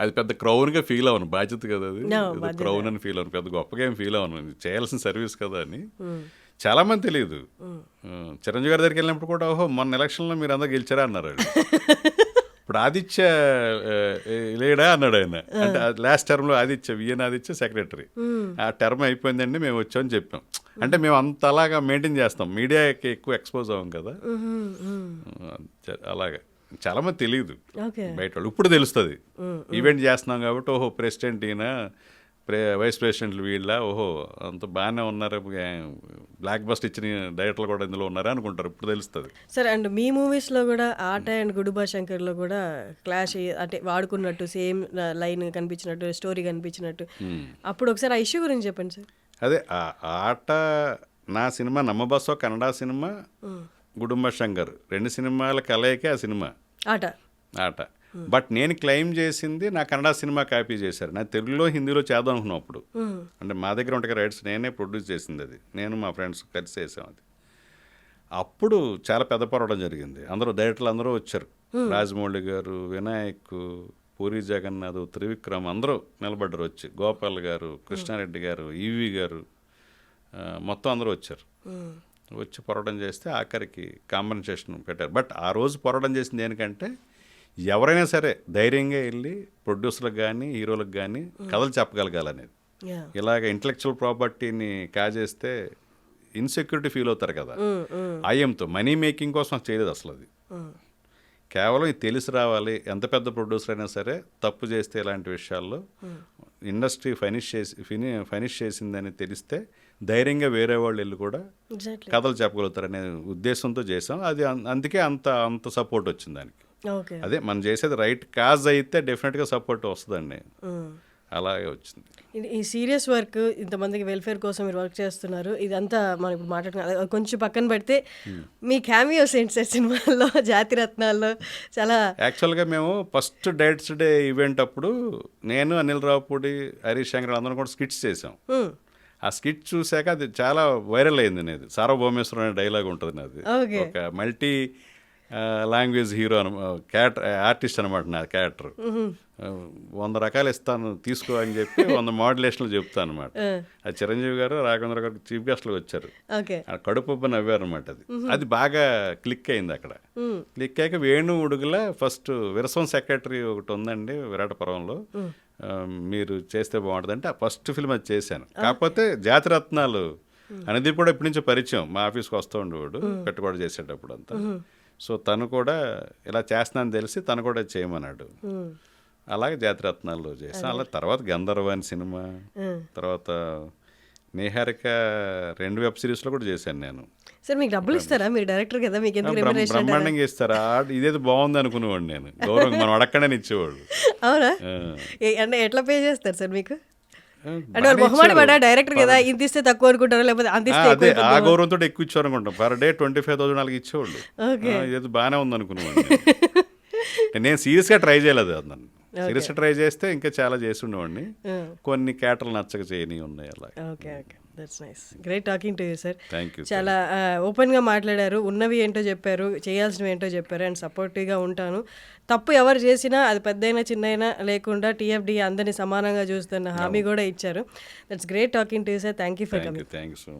అది పెద్ద క్రౌన్గా ఫీల్ అవ్వను, బాధ్యత కదా అది, క్రౌన్ అని ఫీల్ అవ్వను, పెద్ద గొప్పగా ఏం ఫీల్ అవ్వను, చేయాల్సిన సర్వీస్ కదా అని. చాలా మంది తెలియదు. చిరంజీవి గారి దగ్గరికి వెళ్ళినప్పుడు కూడా, ఓహో మొన్న ఎలక్షన్లో మీరు అందరూ గెలిచారా అన్నారు. ఇప్పుడు ఆదిత్య లేడా అన్నాడు ఆయన. అంటే లాస్ట్ టర్మ్లో ఆదిత్య సెక్రటరీ, ఆ టర్మ్ అయిపోయిందండి మేము వచ్చామని చెప్పాం. అంటే మేము అంత అలాగా మెయింటైన్ చేస్తాం, మీడియాకి ఎక్కువ ఎక్స్పోజ్ అవ్వం కదా, అలాగా చాలా మంది తెలియదు బయట వాళ్ళు. ఇప్పుడు తెలుస్తుంది, ఈవెంట్ చేస్తున్నాం కాబట్టి, ఓహో ప్రెసిడెంట్ ఈయన, వైస్ ప్రెసిడెంట్లు వీళ్ళ, ఓహో అంత బాగానే ఉన్నారు, బ్లాక్ బస్ట్ ఇచ్చిన డైరెక్టర్లు కూడా ఇందులో ఉన్నారా అనుకుంటారు, ఇప్పుడు తెలుస్తుంది. సార్ అండ్ మీ మూవీస్లో కూడా ఆట అండ్ గుడుబా శంకర్లో కూడా క్లాష్, అంటే వాడుకున్నట్టు సేమ్ లైన్ కనిపించినట్టు, స్టోరీ కనిపించినట్టు, అప్పుడు ఒకసారి ఆ ఇష్యూ గురించి చెప్పండి సార్. అదే ఆట నా సినిమా, నమ్మబస్సో కన్నడ సినిమా, గుడుంబ శంకర్ 2 సినిమాల కలయికే ఆ సినిమా ఆట. బట్ నేను క్లెయిమ్ చేసింది నా కన్నడ సినిమా కాపీ చేశారు, నా తెలుగులో హిందీలో చేద్దాం అనుకున్నాం అప్పుడు. అంటే మా దగ్గర ఉంటే రైట్స్ నేనే ప్రొడ్యూస్ చేసింది, అది నేను మా ఫ్రెండ్స్ కలిసి చేసాం. అది అప్పుడు చాలా పెద్ద పోరాటం జరిగింది, డైరెక్టర్లు అందరూ వచ్చారు, రాజమౌళి గారు, వినాయక్, పూరి జగన్నాథ్, త్రివిక్రమ్ అందరూ నిలబడ్డారు వచ్చి, గోపాల్ గారు, కృష్ణారెడ్డి గారు, ఈవి గారు, మొత్తం అందరూ వచ్చారు. వచ్చి పోరాటం చేస్తే ఆఖరికి కాంపెన్సేషన్ పెట్టారు. బట్ ఆ రోజు పోరాటం చేసింది దేనికంటే, ఎవరైనా సరే ధైర్యంగా వెళ్ళి ప్రొడ్యూసర్లకు కానీ హీరోలకు కానీ కథలు చెప్పగలగాలనేది. ఇలాగ ఇంటలెక్చువల్ ప్రాపర్టీని కాజేస్తే ఇన్సెక్యూరిటీ ఫీల్ అవుతారు కదా, ఐఎంతో మనీ మేకింగ్ కోసం చేయలేదు అసలు. అది కేవలం ఇది తెలిసి రావాలి, ఎంత పెద్ద ప్రొడ్యూసర్ అయినా సరే తప్పు చేస్తే ఇలాంటి విషయాల్లో ఇండస్ట్రీ ఫినిష్ చేసిందని తెలిస్తే ధైర్యంగా వేరే వాళ్ళు వెళ్ళి కూడా కథలు చెప్పగలుగుతారనే ఉద్దేశంతో చేసాం. అది అందుకే అంత సపోర్ట్ వచ్చింది దానికి. అదే మనం చేసేది రైట్ కాజ్ అయితే డెఫినెట్గా సపోర్ట్ వస్తుందండి, అలాగే వచ్చింది. ఈ సీరియస్ వర్క్, ఇంతమందికి వెల్ఫేర్ కోసం మీరు వర్క్ చేస్తున్నారు, ఇదంతా మనం ఇప్పుడు మాట్లాడుకున్నాం, కొంచెం పక్కన పెడితే మీ క్యామియోస్ ఏంటి సార్ సినిమాల్లో, జాతిరత్నాల్లో? చాలా యాక్చువల్గా మేము ఫస్ట్ డైరెక్టర్స్ డే ఈవెంట్ అప్పుడు నేను, అనిల్ రావుపూడి, హరీష్ శంకర్ అందరం కూడా స్కిట్స్ చేసాం. ఆ స్కిట్ చూశాక అది చాలా వైరల్ అయింది. అనేది సార్వభౌమేశ్వరం అనే డైలాగ్ ఉంటుంది నాది, ఒక మల్టీ లాంగ్వేజ్ హీరో ఆర్టిస్ట్ అనమాట నా క్యారెక్టర్. 100 రకాలు ఇస్తాను తీసుకో అని చెప్పి 100 మోడ్యులేషన్లు చెప్తాను అనమాట. అది చిరంజీవి గారు, రాఘవేంద్ర గారు చీఫ్ గెస్ట్లు వచ్చారు, కడుపు నవ్వారు అనమాట. అది బాగా క్లిక్ అయింది అక్కడ. క్లిక్ అయ్యాక వేణు ఉడుగుల ఫస్ట్ విరసం సెక్రటరీ ఒకటి ఉందండి విరాటపురంలో, మీరు చేస్తే బాగుంటుంది అంటే ఫస్ట్ ఫిల్మ్ అది చేశాను. కాకపోతే జాతిరత్నాలు అనేది కూడా ఇప్పటి నుంచో పరిచయం, మా ఆఫీస్కి వస్తూ ఉండేవాడు పెట్టుబడి చేసేటప్పుడు అంతా. సో తను కూడా ఇలా చేస్తున్నాను తెలిసి తను కూడా చేయమన్నాడు, అలాగే జాతిరత్నాల్లో చేసాను. అలా తర్వాత గంధర్వాని సినిమా, తర్వాత నేహారిక 2 వెబ్ సిరీస్లో కూడా చేశాను నేను. సార్ మీకు డబ్బులు ఇస్తారా? మీరు డైరెక్టర్ కదా, మీకు బ్రహ్మాండంగా ఇస్తారా? ఇదేది బాగుంది అనుకునేవాడు నేను, గౌరవం మనం అడక్కడని ఇచ్చేవాడు. అవునా? అంటే ఎట్లా పే చేస్తారు సార్ మీకు? అంటే బహుమానం పడా డైరెక్టర్ కదా, ఇంత ఇస్తే తక్కువ అనుకుంటారా, లేకపోతే అదే ఆ గౌరవంతో ఎక్కువ ఇచ్చారు అనుకుంటాం. పర్ డే 25,000 అలాగే ఇచ్చేవాళ్ళు. ఇది బాగానే ఉంది అనుకునేవాడు. నేను సీరియస్గా ట్రై చేయలేదు, అన్నాను సీరియస్గా ట్రై చేస్తే ఇంకా చాలా చేసి ఉండేవాడిని. కొన్ని క్యాటర్లు నచ్చక చేయని ఉన్నాయి అలా. Okay okay, that's nice. Great talking to you sir. Thank you. చాలా ఓపెన్గా మాట్లాడారు, ఉన్నవి ఏంటో చెప్పారు, చేయాల్సినవి ఏంటో చెప్పారు, అండ్ సపోర్టివ్గా ఉంటాను. తప్పు ఎవరు చేసినా అది పెద్దయినా చిన్నైనా లేకుండా TFD అందరినీ సమానంగా చూస్తున్న హామీ కూడా ఇచ్చారు. That's great talking to you sir. Thank you for coming. Thank you so much.